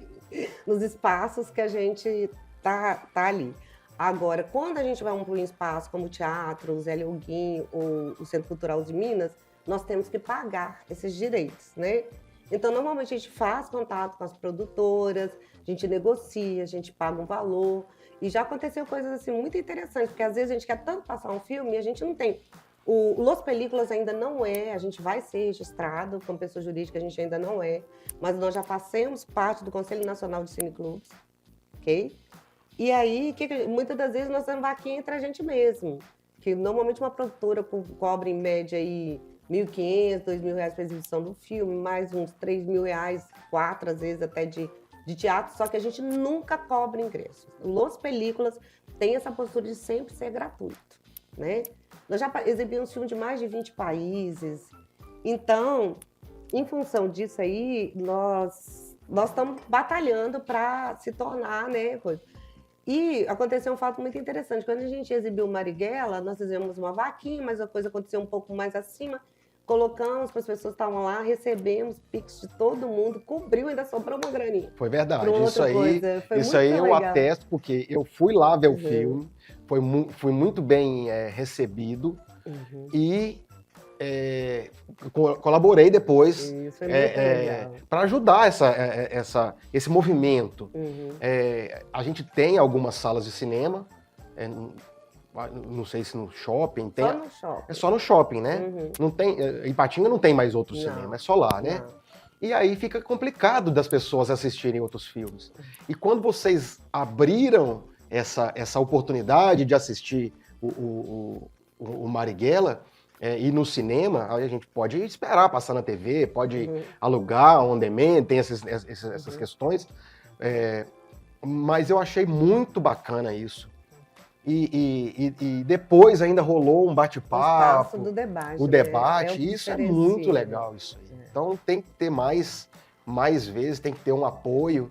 Nos espaços que a gente tá ali. Agora, quando a gente vai para um espaço como o teatro, o Zé Leoguim ou o Centro Cultural de Minas, nós temos que pagar esses direitos, né? Então, normalmente a gente faz contato com as produtoras, a gente negocia, a gente paga um valor. E já aconteceu coisas assim muito interessantes, porque às vezes a gente quer tanto passar um filme e a gente não tem. O Los Películas ainda não é, a gente vai ser registrado como pessoa jurídica, a gente ainda não é, mas nós já fazemos parte do Conselho Nacional de Cineclubes, ok? E aí, muitas das vezes nós estamos aqui entre a gente mesmo, que normalmente uma produtora cobra em média aí R$ 1.500, R$ 2.000 para exibição do filme, mais uns R$ 3.000, 4 às vezes até de teatro, só que a gente nunca cobra ingressos. Los Películas tem essa postura de sempre ser gratuito, né? Nós já exibimos filme de mais de 20 países, então, em função disso aí, nós estamos batalhando para se tornar, né, coisa. E aconteceu um fato muito interessante, quando a gente exibiu Marighella, nós fizemos uma vaquinha, mas a coisa aconteceu um pouco mais acima, colocamos para as pessoas que estavam lá, recebemos Pix de todo mundo, cobriu, ainda sobrou uma graninha. Foi verdade, isso aí eu legal. atesto, porque eu fui lá ver o filme, fui muito bem recebido e colaborei depois para ajudar esse movimento. A gente tem algumas salas de cinema, não sei se no shopping tem. Só no shopping. É só no shopping, né? Não tem, Ipatinga não tem mais outro cinema, é só lá, né? Não. E aí fica complicado das pessoas assistirem outros filmes. E quando vocês abriram essa oportunidade de assistir o Marighella ir no cinema, aí a gente pode esperar passar na TV, pode alugar on demand, tem essas questões. Mas eu achei muito bacana isso. E depois ainda rolou um bate-papo. Do debate. O debate, isso é muito legal, isso aí. Então tem que ter mais vezes, tem que ter um apoio,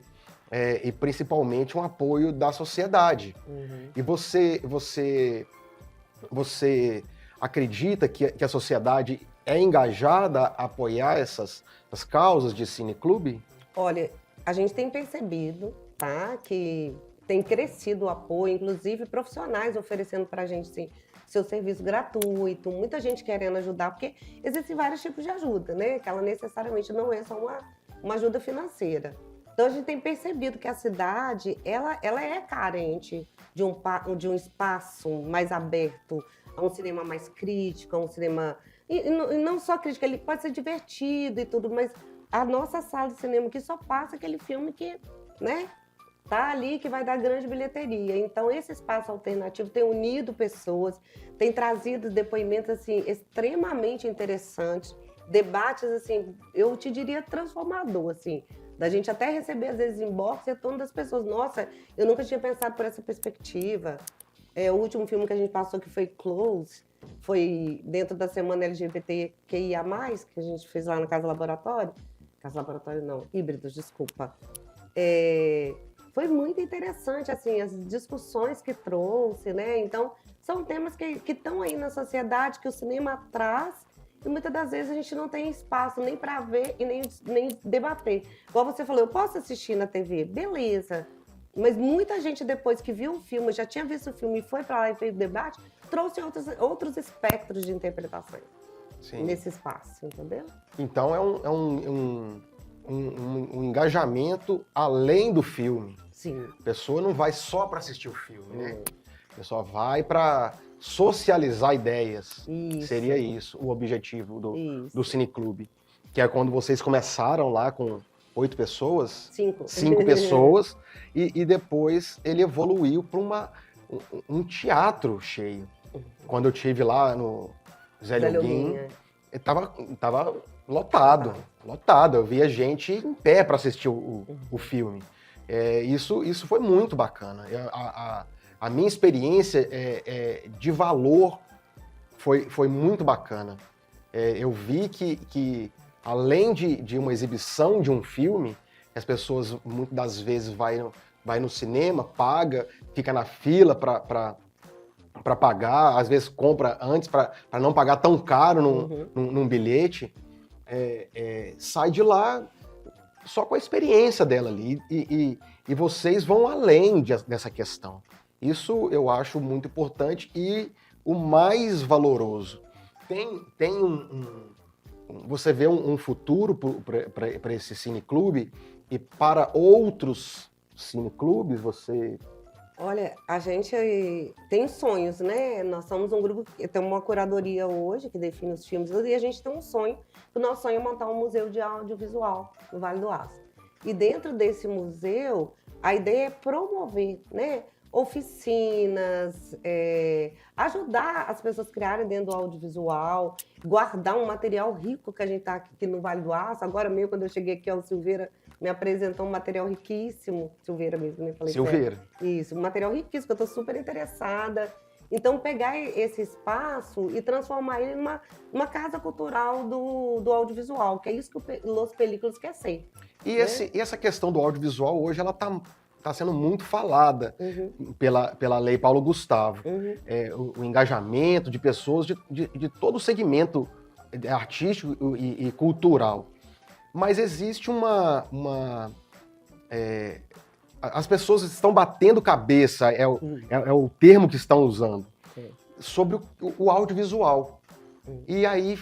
e principalmente um apoio da sociedade. E você acredita que a sociedade é engajada a apoiar essas causas de cineclube? Olha, a gente tem percebido, tá, que tem crescido o apoio, inclusive profissionais oferecendo para a gente sim, seu serviço gratuito, muita gente querendo ajudar, porque existem vários tipos de ajuda, né? Que ela necessariamente não é só uma ajuda financeira. Então a gente tem percebido que a cidade ela é carente de um espaço mais aberto, a um cinema mais crítico, a um cinema... E não só crítico, ele pode ser divertido e tudo, mas a nossa sala de cinema aqui só passa aquele filme que, né? Tá ali que vai dar grande bilheteria. Então, esse espaço alternativo tem unido pessoas, tem trazido depoimentos assim, extremamente interessantes debates, assim, eu te diria transformador, assim, da gente até receber, às vezes, inbox e retorno das pessoas. Nossa, eu nunca tinha pensado por essa perspectiva. O último filme que a gente passou, que foi Close, foi dentro da semana LGBTQIA+, que a gente fez lá na Casa Laboratório. Casa Laboratório não, Híbridos, desculpa. Foi muito interessante, assim, as discussões que trouxe, né? Então, são temas que estão aí na sociedade, que o cinema traz, e muitas das vezes a gente não tem espaço nem para ver e nem debater. Igual você falou, eu posso assistir na TV? Beleza. Mas muita gente, depois que viu o filme, já tinha visto o filme e foi para lá e fez o debate, trouxe outros espectros de interpretações nesse espaço, entendeu? Então é um engajamento além do filme. Sim. A pessoa não vai só para assistir o filme, né? A pessoa vai para socializar ideias. Isso. Seria isso o objetivo do Cineclube. Que é quando vocês começaram lá com 8 pessoas, 5 pessoas, e depois ele evoluiu para um teatro cheio. Quando eu estive lá no Zé Lioguin, tava lotado. Eu via gente em pé para assistir o filme. Isso foi muito bacana. A minha experiência de valor foi muito bacana. Eu vi que além de uma exibição de um filme, as pessoas muitas das vezes vai no cinema, paga, fica na fila para pagar, às vezes compra antes para não pagar tão caro num bilhete, sai de lá só com a experiência dela ali e vocês vão além dessa questão. Isso eu acho muito importante e o mais valoroso. Você vê um futuro para esse cineclube e para outros cineclubes, você... Olha, a gente tem sonhos, né? Nós somos um grupo que tem uma curadoria hoje que define os filmes e a gente tem um sonho. O nosso sonho é montar um museu de audiovisual no Vale do Aço. E dentro desse museu, a ideia é promover, né? Oficinas, ajudar as pessoas a criarem dentro do audiovisual, guardar um material rico que a gente está aqui no Vale do Aço. Agora mesmo, quando eu cheguei aqui, o Silveira me apresentou um material riquíssimo. Silveira mesmo, né? Falei Silveira. Isso, um material riquíssimo, que eu estou super interessada. Então, pegar esse espaço e transformar ele numa casa cultural do audiovisual, que é isso que o Los Películas quer ser. E essa questão do audiovisual hoje, ela está sendo muito falada pela Lei Paulo Gustavo. O engajamento de pessoas de todo o segmento artístico e cultural. Mas existe as pessoas estão batendo cabeça, é o termo que estão usando, sobre o audiovisual. E aí,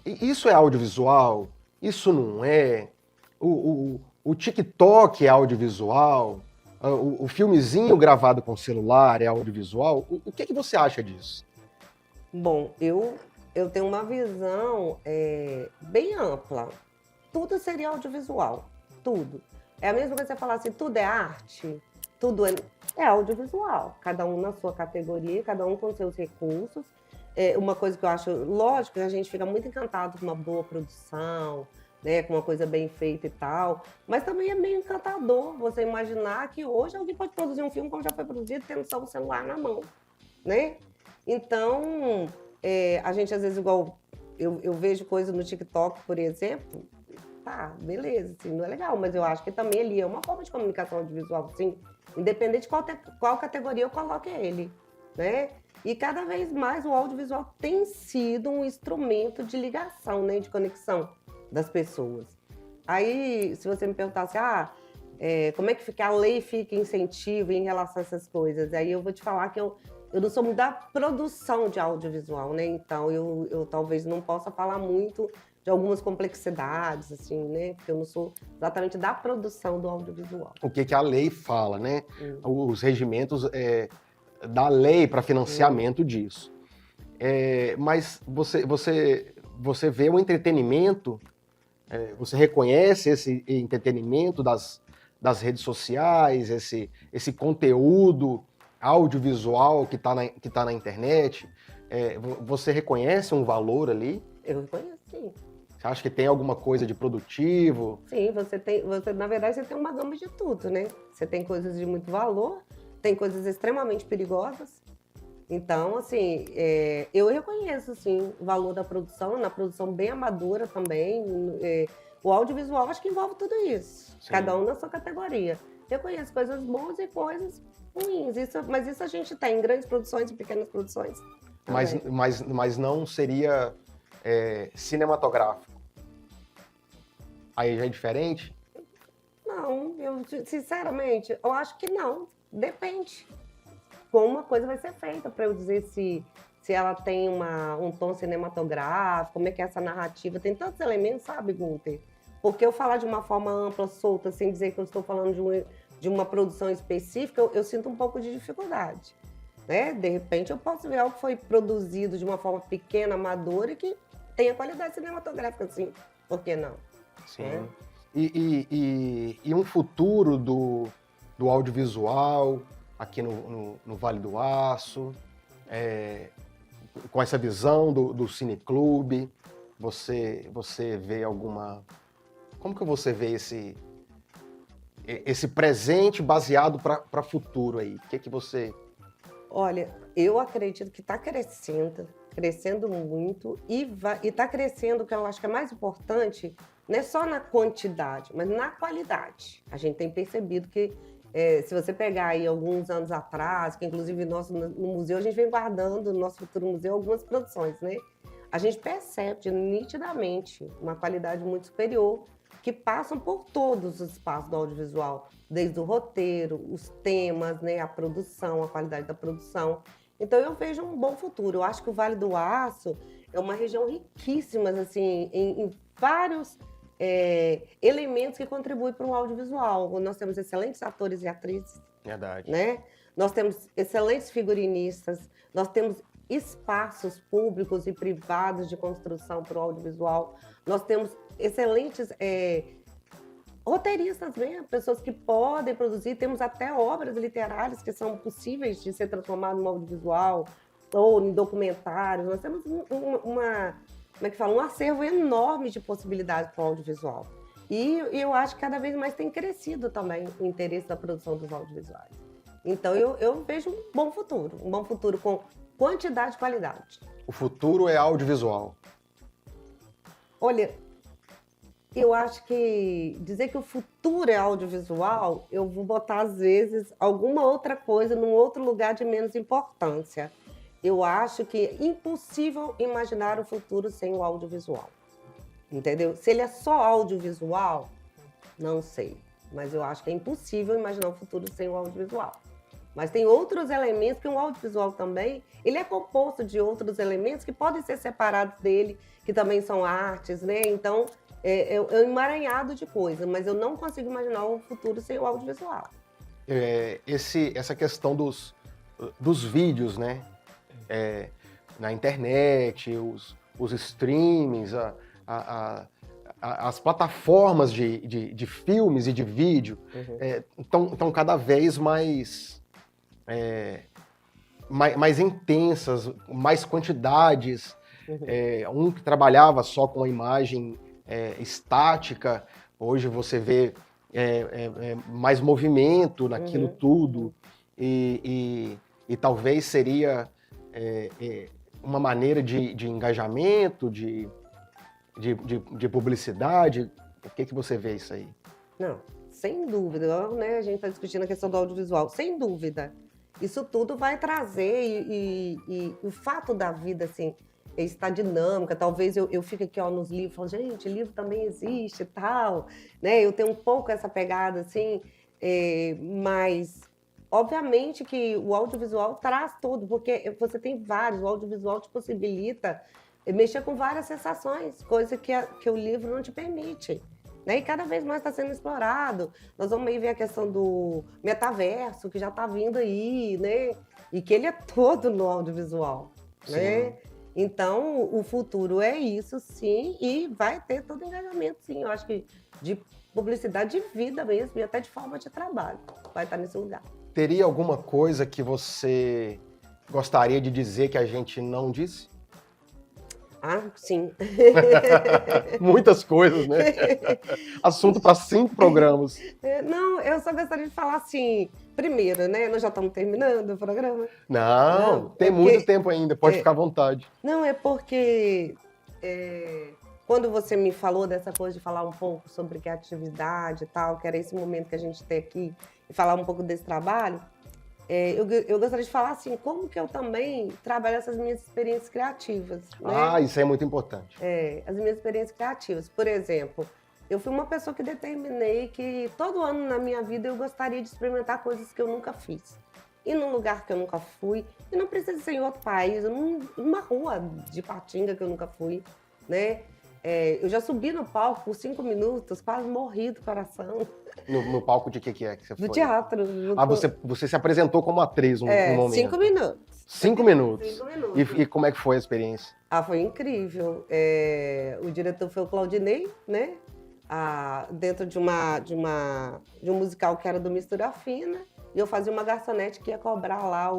isso é audiovisual? Isso não é? O TikTok é audiovisual? O filmezinho gravado com celular é audiovisual? O que você acha disso? Bom, eu tenho uma visão bem ampla. Tudo seria audiovisual, tudo. É a mesma coisa que você falar assim, tudo é arte, tudo é audiovisual. Cada um na sua categoria, cada um com seus recursos. Uma coisa que eu acho, lógico, a gente fica muito encantado com uma boa produção, né, com uma coisa bem feita e tal, mas também é meio encantador você imaginar que hoje alguém pode produzir um filme como já foi produzido, tendo só o celular na mão, né? Então, a gente às vezes, igual, eu vejo coisa no TikTok, por exemplo, tá, beleza, assim, não é legal, mas eu acho que também ali é uma forma de comunicação audiovisual, sim, independente de qual categoria eu coloque ele, né? E cada vez mais o audiovisual tem sido um instrumento de ligação, né, de conexão das pessoas. Aí, se você me perguntasse, como é que a lei fica incentivo em relação a essas coisas? Aí eu vou te falar que eu não sou muito da produção de audiovisual, né? Então, eu talvez não possa falar muito de algumas complexidades, assim, né? Porque eu não sou exatamente da produção do audiovisual. O que a lei fala, né? Os regimentos da lei para financiamento disso. Mas você vê o entretenimento, você reconhece esse entretenimento das redes sociais, esse conteúdo audiovisual que tá na internet, você reconhece um valor ali? Eu reconheço, sim. Você acha que tem alguma coisa de produtivo? Sim, na verdade, você tem uma gama de tudo, né? Você tem coisas de muito valor, tem coisas extremamente perigosas. Então, assim, eu reconheço, assim, o valor da produção, na produção bem amadora também. O audiovisual, acho que envolve tudo isso. Sim. Cada um na sua categoria. Eu conheço coisas boas e coisas ruins. Mas isso a gente tem em grandes produções e pequenas produções. Mas não seria cinematográfico. Aí já é diferente? Não, sinceramente, eu acho que não. Depende. Como uma coisa vai ser feita para eu dizer se ela tem um tom cinematográfico, como é que é essa narrativa. Tem tantos elementos, sabe, Gunther? Porque eu falar de uma forma ampla, solta, sem dizer que eu estou falando de uma produção específica, eu sinto um pouco de dificuldade. Né? De repente, eu posso ver algo que foi produzido de uma forma pequena, amadora, e que tenha qualidade cinematográfica, sim. Por que não? Sim. É. E um futuro do audiovisual aqui no Vale do Aço, com essa visão do cineclube, você vê alguma... Como que você vê esse presente baseado para futuro aí? O que você... Olha, eu acredito que está crescendo muito e está crescendo, que eu acho que é mais importante, não é só na quantidade, mas na qualidade. A gente tem percebido que, se você pegar aí alguns anos atrás, que inclusive nós no museu, a gente vem guardando, no nosso futuro museu, algumas produções, né? A gente percebe nitidamente uma qualidade muito superior, que passam por todos os espaços do audiovisual, desde o roteiro, os temas, né, a produção, a qualidade da produção. Então eu vejo um bom futuro. Eu acho que o Vale do Aço é uma região riquíssima, assim, em vários elementos que contribuem para o audiovisual. Nós temos excelentes atores e atrizes. Verdade. Né? Nós temos excelentes figurinistas, nós temos espaços públicos e privados de construção para o audiovisual. Nós temos excelentes roteiristas mesmo, pessoas que podem produzir. Temos até obras literárias que são possíveis de ser transformadas no audiovisual ou em documentários. Nós temos como é que fala? Um acervo enorme de possibilidades para o audiovisual. E eu acho que cada vez mais tem crescido também o interesse da produção dos audiovisuais. Então eu vejo um bom futuro com quantidade e qualidade. O futuro é audiovisual. Olha, eu acho que dizer que o futuro é audiovisual, eu vou botar, às vezes, alguma outra coisa num outro lugar de menos importância. Eu acho que é impossível imaginar o futuro sem o audiovisual. Entendeu? Se ele é só audiovisual, não sei. Mas eu acho que é impossível imaginar o futuro sem o audiovisual. Mas tem outros elementos que o audiovisual também, ele é composto de outros elementos que podem ser separados dele, que também são artes, né? Então, é um emaranhado de coisas, mas eu não consigo imaginar um futuro sem o audiovisual. Essa questão dos vídeos, né? Na internet, os streamings, as plataformas de filmes e de vídeo estão cada vez mais intensas, mais quantidades. Um que trabalhava só com a imagem estática, hoje você vê mais movimento naquilo tudo, e talvez seria uma maneira de engajamento, de publicidade. O que você vê isso aí? Não, sem dúvida, né? A gente está discutindo a questão do audiovisual, sem dúvida. Isso tudo vai trazer, e o fato da vida, assim, está dinâmica. Talvez eu fique aqui, ó, nos livros, falando, gente, livro também existe e tal, né? Eu tenho um pouco essa pegada, assim, mas obviamente que o audiovisual traz tudo, porque você tem vários, o audiovisual te possibilita mexer com várias sensações, coisa que o livro não te permite. Né? E cada vez mais está sendo explorado. Nós vamos aí ver a questão do metaverso, que já está vindo aí, né? E que ele é todo no audiovisual, né? Então, o futuro é isso, sim, e vai ter todo engajamento, sim. Eu acho que de publicidade de vida mesmo, e até de forma de trabalho, vai estar nesse lugar. Teria alguma coisa que você gostaria de dizer que a gente não disse? Ah, sim. Muitas coisas, né? Assunto para 5 programas. Não, eu só gostaria de falar assim, primeiro, né? Nós já estamos terminando o programa. Não, Não, tem é muito porque, tempo ainda, pode ficar à vontade. não, é porque quando você me falou dessa coisa de falar um pouco sobre criatividade e tal, que era esse momento que a gente tem aqui, e falar um pouco desse trabalho, eu gostaria de falar assim, como que eu também trabalho essas minhas experiências criativas, né? Ah, isso é muito importante. As minhas experiências criativas. Por exemplo, eu fui uma pessoa que determinei que todo ano na minha vida eu gostaria de experimentar coisas que eu nunca fiz. Ir num lugar que eu nunca fui, e não precisa ser em outro país, numa rua de Patinga que eu nunca fui, né? Eu já subi no palco por 5 minutos, quase morri do coração. No palco de que é que você Do foi? teatro. Ah, você se apresentou como atriz um momento. 5 minutos. 5 minutos. 5 minutos. E como é que foi a experiência? Ah, foi incrível. O diretor foi o Claudinei, né? Dentro de um musical que era do Mistura Fina. E eu fazia uma garçonete que ia cobrar lá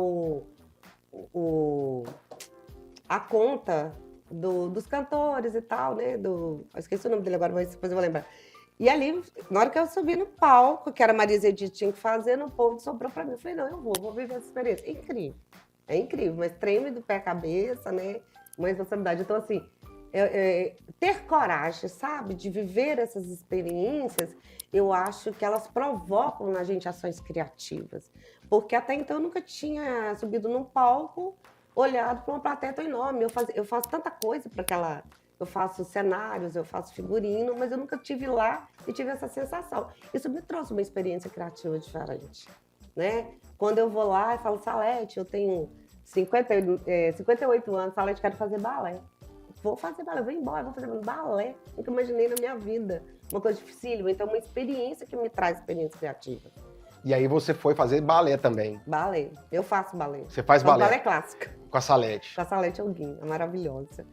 a conta dos cantores e tal, né? Eu esqueci o nome dele agora, mas depois eu vou lembrar. E ali, na hora que eu subi no palco, que era a Marisa Edith tinha que fazer, no povo sobrou pra mim. Eu falei, não, eu vou viver essa experiência. É incrível, mas treme do pé à cabeça, né? Uma responsabilidade. Então, assim, ter coragem, sabe, de viver essas experiências, eu acho que elas provocam na gente ações criativas. Porque até então eu nunca tinha subido num palco, olhado para uma plateia tão enorme. Eu faço tanta coisa para aquela... Eu faço cenários, eu faço figurino, mas eu nunca estive lá e tive essa sensação. Isso me trouxe uma experiência criativa diferente, né? Quando eu vou lá e falo, Salete, eu tenho 58 anos, Salete, quero fazer balé. Vou fazer balé, vou embora, vou fazer balé. Nunca imaginei na minha vida. Uma coisa dificílima. Então, uma experiência que me traz experiência criativa. E aí você foi fazer balé também. Balé. Eu faço balé. Você faz balé? Balé clássico. Com a Salete. Com a Salete Alguinha, maravilhosa.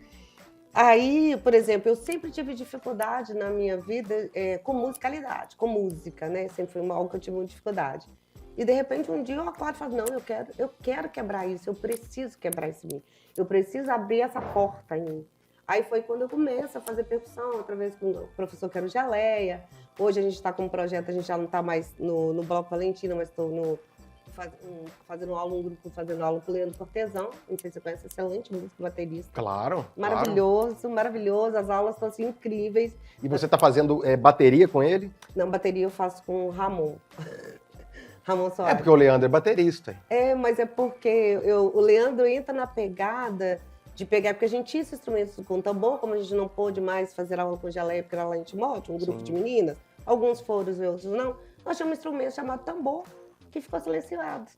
Aí, por exemplo, eu sempre tive dificuldade na minha vida com musicalidade, com música, né? Sempre foi algo que eu tive muita dificuldade. E, de repente, um dia eu acordo e falo, não, eu quero quebrar isso, eu preciso quebrar isso em mim. Eu preciso abrir essa porta em mim. Aí foi quando eu começo a fazer percussão, através do professor Quero Geleia. Hoje a gente está com um projeto, a gente já não está mais no Bloco Valentina, mas estou fazendo aula, um grupo fazendo aula com o Leandro Cortesão. Não sei se você conhece, excelente músico, baterista. Claro. Maravilhoso, claro. maravilhoso. As aulas estão assim incríveis. E você está fazendo bateria com ele? Não, bateria eu faço com o Ramon. Ramon Soares. É porque o Leandro é baterista. Mas é porque o Leandro entra na pegada de pegar, porque a gente tinha esses instrumentos com tambor, como a gente não pôde mais fazer aula com Geleia, porque era lá em Timóteo, um grupo Sim. de meninas, alguns foram e outros não, nós tínhamos um instrumento chamado tambor, que ficou silenciado.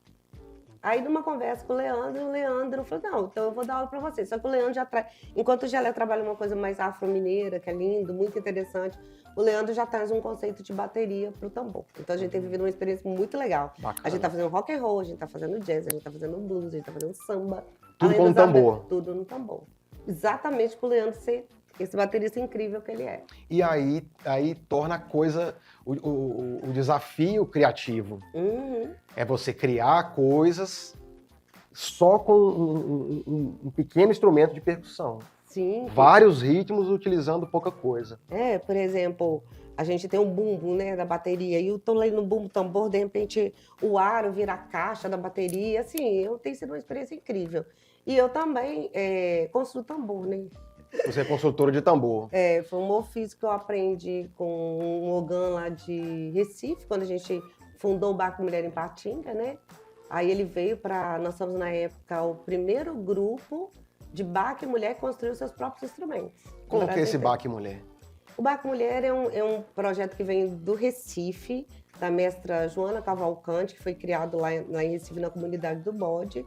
Aí, numa conversa com o Leandro falou, não, então eu vou dar aula para você. Só que o Leandro já traz, enquanto o Geleia trabalha uma coisa mais afro-mineira, que é lindo, muito interessante, o Leandro já traz um conceito de bateria para o tambor. Então a gente tem vivido uma experiência muito legal. Bacana. A gente tá fazendo rock and roll, a gente tá fazendo jazz, a gente tá fazendo blues, a gente tá fazendo samba. Tudo com tambor. Tudo no tambor. Exatamente para o Leandro ser esse baterista incrível que ele é. E aí torna a coisa, o desafio criativo. Uhum. É você criar coisas só com um pequeno instrumento de percussão. Sim. Vários ritmos utilizando pouca coisa. Por exemplo, a gente tem um bumbo, né, da bateria, e eu tô lá no bumbo tambor, de repente o aro vira a caixa da bateria, assim, tem sido uma experiência incrível. E eu também construo tambor, né? Você é consultora de tambor. Foi um ofício que eu aprendi com um Ogan lá de Recife, quando a gente fundou o Baco Mulher em Patinga, né? Aí ele veio para... Nós somos, na época, o primeiro grupo de Baco e Mulher que construiu seus próprios instrumentos. Como que é esse Baco e Mulher? O Baco Mulher é um projeto que vem do Recife, da mestra Joana Cavalcante, que foi criado lá em Recife, na comunidade do Bode,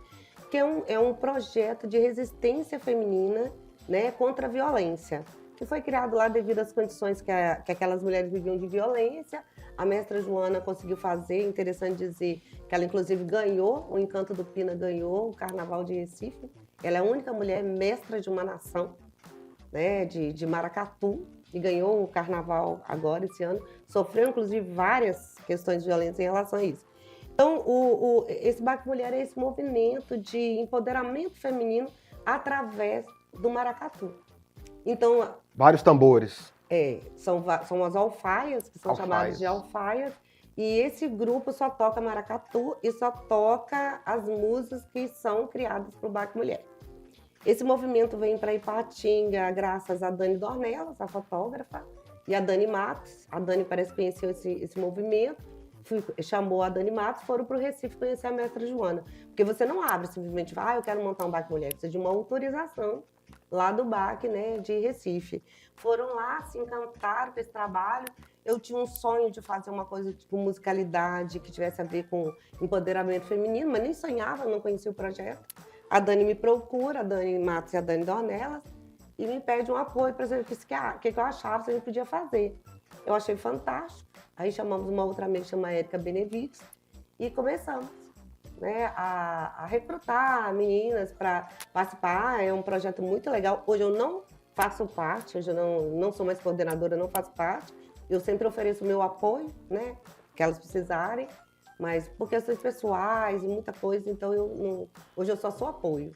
que é um projeto de resistência feminina, né, contra a violência, que foi criado lá devido às condições que aquelas mulheres viviam de violência. A mestra Joana conseguiu fazer, interessante dizer que ela inclusive ganhou, o Encanto do Pina ganhou o Carnaval de Recife. Ela é a única mulher mestra de uma nação, né, de Maracatu, e ganhou o Carnaval agora, esse ano. Sofreu, inclusive, várias questões de violência em relação a isso. Então, esse Baco Mulher é esse movimento de empoderamento feminino através do maracatu. Então, Vários tambores. são as alfaias, que são chamadas de alfaias, e esse grupo só toca maracatu e só toca as músicas que são criadas para o Baque Mulher. Esse movimento vem para Ipatinga graças a Dani Dornelas, a fotógrafa, e a Dani Matos. A Dani parece que conheceu esse movimento, chamou a Dani Matos, foram para o Recife conhecer a mestra Joana. Porque você não abre simplesmente, eu quero montar um Baque Mulher, precisa de uma autorização lá do Baque, né, de Recife. Foram lá, se encantaram com esse trabalho. Eu tinha um sonho de fazer uma coisa tipo musicalidade, que tivesse a ver com empoderamento feminino, mas nem sonhava, não conhecia o projeto. A Dani me procura, a Dani Matos e a Dani Dornelas, e me pede um apoio para saber o que eu achava que a gente podia fazer. Eu achei fantástico. Aí chamamos uma outra amiga, chama Érica Benevides, e começamos, né, a recrutar meninas para participar. É um projeto muito legal. Hoje eu não faço parte, hoje eu não sou mais coordenadora, não faço parte. Eu sempre ofereço o meu apoio, né, que elas precisarem, mas por questões pessoais e muita coisa, então hoje eu só sou apoio.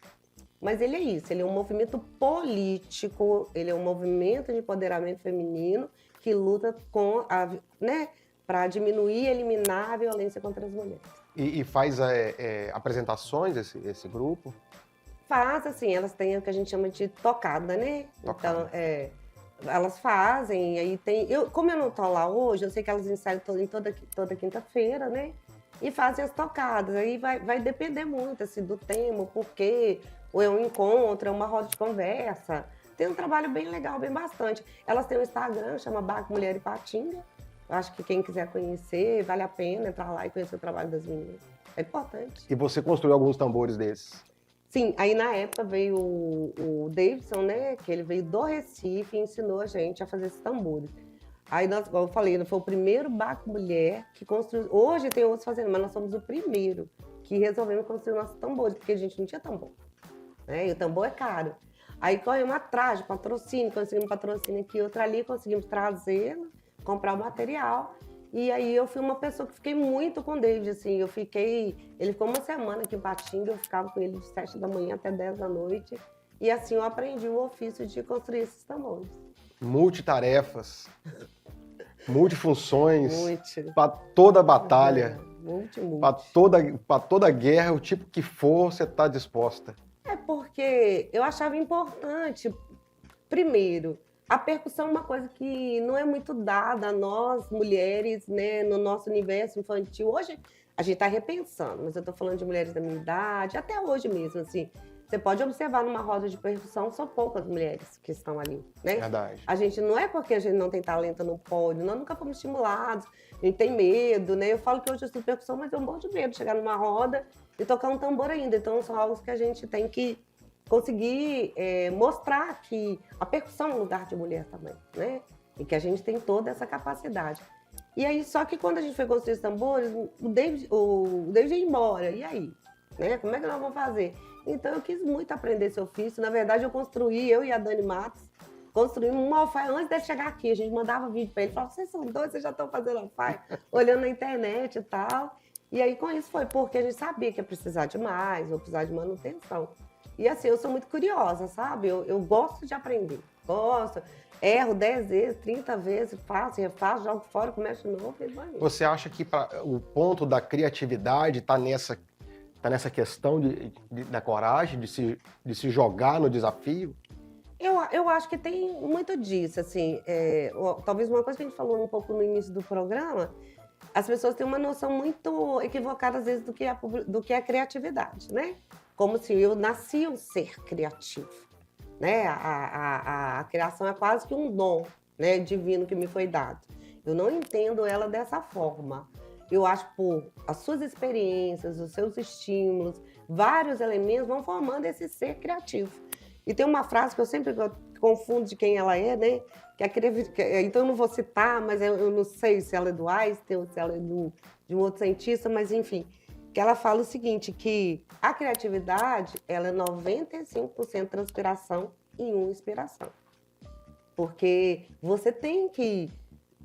Mas ele é isso, ele é um movimento político, ele é um movimento de empoderamento feminino que luta para diminuir e eliminar a violência contra as mulheres. E faz apresentações esse grupo? Faz, assim, elas têm o que a gente chama de tocada, né? Tocada. Então, elas fazem, aí tem... Como eu não tô lá hoje, eu sei que elas ensaiam toda quinta-feira, né? E fazem as tocadas. Aí vai depender muito, assim, do tema, o porquê, ou é um encontro, é uma roda de conversa. Tem um trabalho bem legal, bem bastante. Elas têm um Instagram, chama Baque Mulher Ipatinga. Eu acho que quem quiser conhecer, vale a pena entrar lá e conhecer o trabalho das meninas. É importante. E você construiu alguns tambores desses? Sim, aí na época veio o Davidson, né, que ele veio do Recife e ensinou a gente a fazer esses tambores. Aí nós, como eu falei, foi o primeiro Baque Mulher que construiu. Hoje tem outros fazendo, mas nós somos o primeiro que resolvemos construir nossos tambores, porque a gente não tinha tambor, né, e o tambor é caro. Aí corremos atrás de patrocínio, conseguimos patrocínio aqui, outra ali, conseguimos trazê-lo, comprar o material. E aí eu fui uma pessoa que fiquei muito com o David, assim, ele ficou uma semana aqui em Patinga, eu ficava com ele de 7 da manhã até 10 da noite, e assim eu aprendi o ofício de construir esses tambores. Multitarefas, multifunções, Multi. para toda batalha, Multi. para toda guerra, o tipo que for, você está disposta. É porque eu achava importante, primeiro, a percussão é uma coisa que não é muito dada a nós, mulheres, né, no nosso universo infantil. Hoje a gente está repensando, mas eu estou falando de mulheres da minha idade, até hoje mesmo, assim. Você pode observar numa roda de percussão, são poucas mulheres que estão ali, né? Verdade. A gente não é porque a gente não tem talento no pódio, nós nunca fomos estimulados, a gente tem medo, né? Eu falo que hoje eu estudo percussão, mas eu morro de medo de chegar numa roda e tocar um tambor ainda. Então são algo que a gente tem que conseguir mostrar que a percussão é um lugar de mulher também, né? E que a gente tem toda essa capacidade. E aí, só que quando a gente foi construir os tambores, o David ia embora. E aí? Né? Como é que nós vamos fazer? Então, eu quis muito aprender esse ofício. Na verdade, eu e a Dani Matos, construímos uma alfaia antes dele chegar aqui. A gente mandava vídeo para ele, falava, vocês são doidos, vocês já estão fazendo alfaia, olhando na internet e tal. E aí, com isso, foi porque a gente sabia que ia precisar de mais, ou precisar de manutenção. E assim, eu sou muito curiosa, sabe? Eu gosto de aprender, gosto. Erro 10 vezes, 30 vezes, faço, refaço, jogo fora, começo de novo e vai. Você acha que o ponto da criatividade está nessa questão da coragem, de se jogar no desafio? Eu acho que tem muito disso, assim. Talvez uma coisa que a gente falou um pouco no início do programa, as pessoas têm uma noção muito equivocada, às vezes, do que é criatividade, né? Como se eu nasci um ser criativo, né? A criação é quase que um dom, né, divino que me foi dado. Eu não entendo ela dessa forma. Eu acho que por as suas experiências, os seus estímulos, vários elementos vão formando esse ser criativo. E tem uma frase que eu sempre confundo de quem ela é, né? Então eu não vou citar, mas eu não sei se ela é do Einstein ou se ela é de um outro cientista, mas enfim, que ela fala o seguinte, que a criatividade, ela é 95% transpiração e 1% inspiração. Porque você tem que,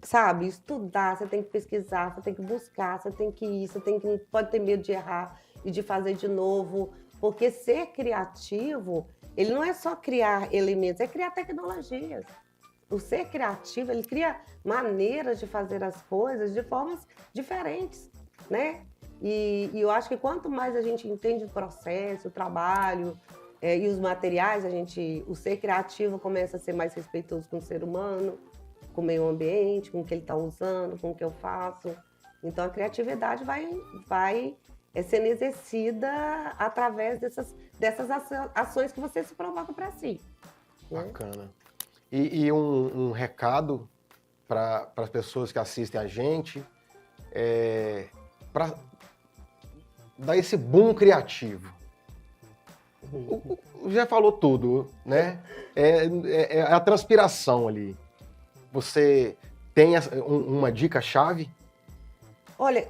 sabe, estudar, você tem que pesquisar, você tem que buscar, você tem que ir, não pode ter medo de errar e de fazer de novo, porque ser criativo ele não é só criar elementos, é criar tecnologias. O ser criativo, ele cria maneiras de fazer as coisas de formas diferentes, né? E eu acho que quanto mais a gente entende o processo, o trabalho e os materiais, o ser criativo começa a ser mais respeitoso com o ser humano, com o meio ambiente, com o que ele está usando, com o que eu faço. Então, a criatividade vai sendo exercida através dessas ações que você se provoca para si. Né? Bacana. E um recado para as pessoas que assistem a gente, para dar esse boom criativo. Já falou tudo, né? É a transpiração ali. Você tem uma dica-chave? Olha,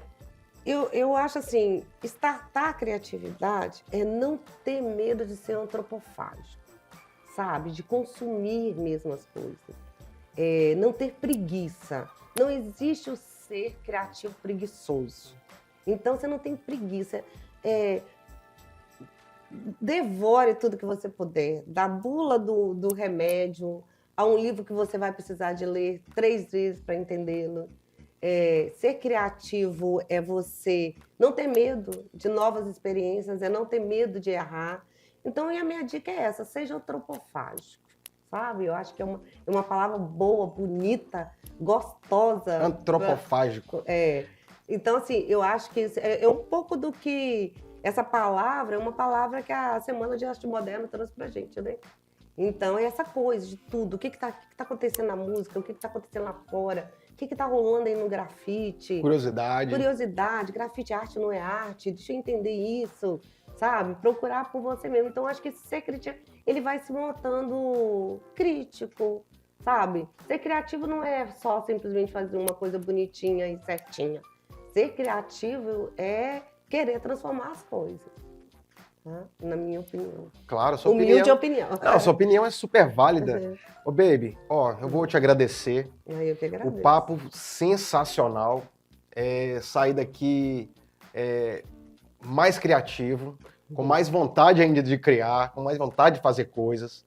eu acho assim, startar a criatividade é não ter medo de ser antropofágico, sabe? De consumir mesmo as coisas. Não ter preguiça. Não existe o ser criativo preguiçoso. Então, você não tem preguiça. Devore tudo que você puder. Da bula do remédio a um livro que você vai precisar de ler 3 vezes para entendê-lo. Ser criativo é você não ter medo de novas experiências, é não ter medo de errar. Então, a minha dica é essa, seja antropofágico, sabe? Eu acho que é uma palavra boa, bonita, gostosa. Antropofágico. Então, assim, eu acho que é um pouco do que... Essa palavra é uma palavra que a Semana de Arte Moderna trouxe pra gente, né? Então, é essa coisa de tudo. O que tá acontecendo na música, o que tá acontecendo lá fora, o que tá rolando aí no grafite. Curiosidade, grafite arte não é arte, deixa eu entender isso, sabe? Procurar por você mesmo. Então, acho que ser criativo, ele vai se montando crítico, sabe? Ser criativo não é só simplesmente fazer uma coisa bonitinha e certinha. Ser criativo é querer transformar as coisas, né? Na minha opinião. Claro, sua Humilde opinião. Não, sua opinião é super válida. Ô, baby, eu vou te agradecer. Eu que agradeço. O papo sensacional. Sair daqui mais criativo, com mais vontade ainda de criar, com mais vontade de fazer coisas.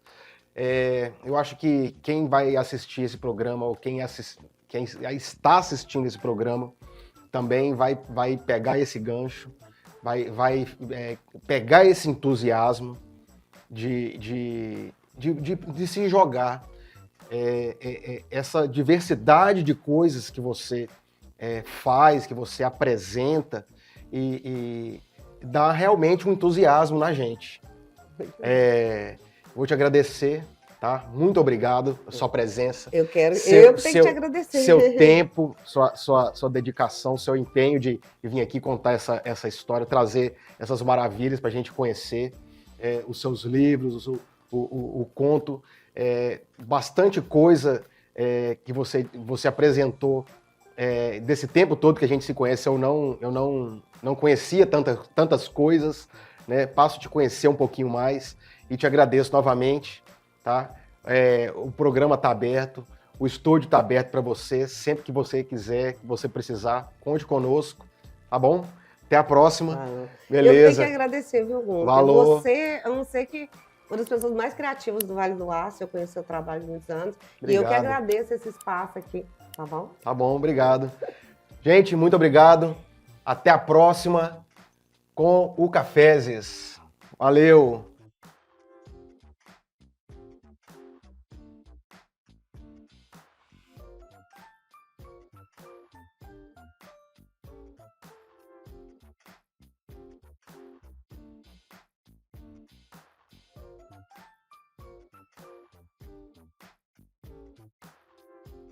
Eu acho que quem vai assistir esse programa, ou quem está assistindo esse programa, também vai pegar esse gancho, vai pegar esse entusiasmo de se jogar. Essa diversidade de coisas que você faz, que você apresenta e dá realmente um entusiasmo na gente. Vou te agradecer, tá? Muito obrigado pela sua presença. Eu tenho que te agradecer. Seu tempo, sua dedicação, seu empenho de vir aqui contar essa história, trazer essas maravilhas para a gente conhecer os seus livros, o conto, bastante coisa que você apresentou desse tempo todo que a gente se conhece. Eu não conhecia tantas coisas, né? Passo a te conhecer um pouquinho mais e te agradeço novamente. Tá? O programa está aberto, o estúdio está aberto para você, sempre que você quiser, que você precisar, conte conosco, tá bom? Até a próxima. Beleza. Eu tenho que agradecer, viu, Guto? Valor. Eu não sei que uma das pessoas mais criativas do Vale do Aço, eu conheci o seu trabalho há muitos anos, Obrigado. E eu que agradeço esse espaço aqui, tá bom? Tá bom, obrigado. Gente, muito obrigado. Até a próxima com o Cafézes. Valeu!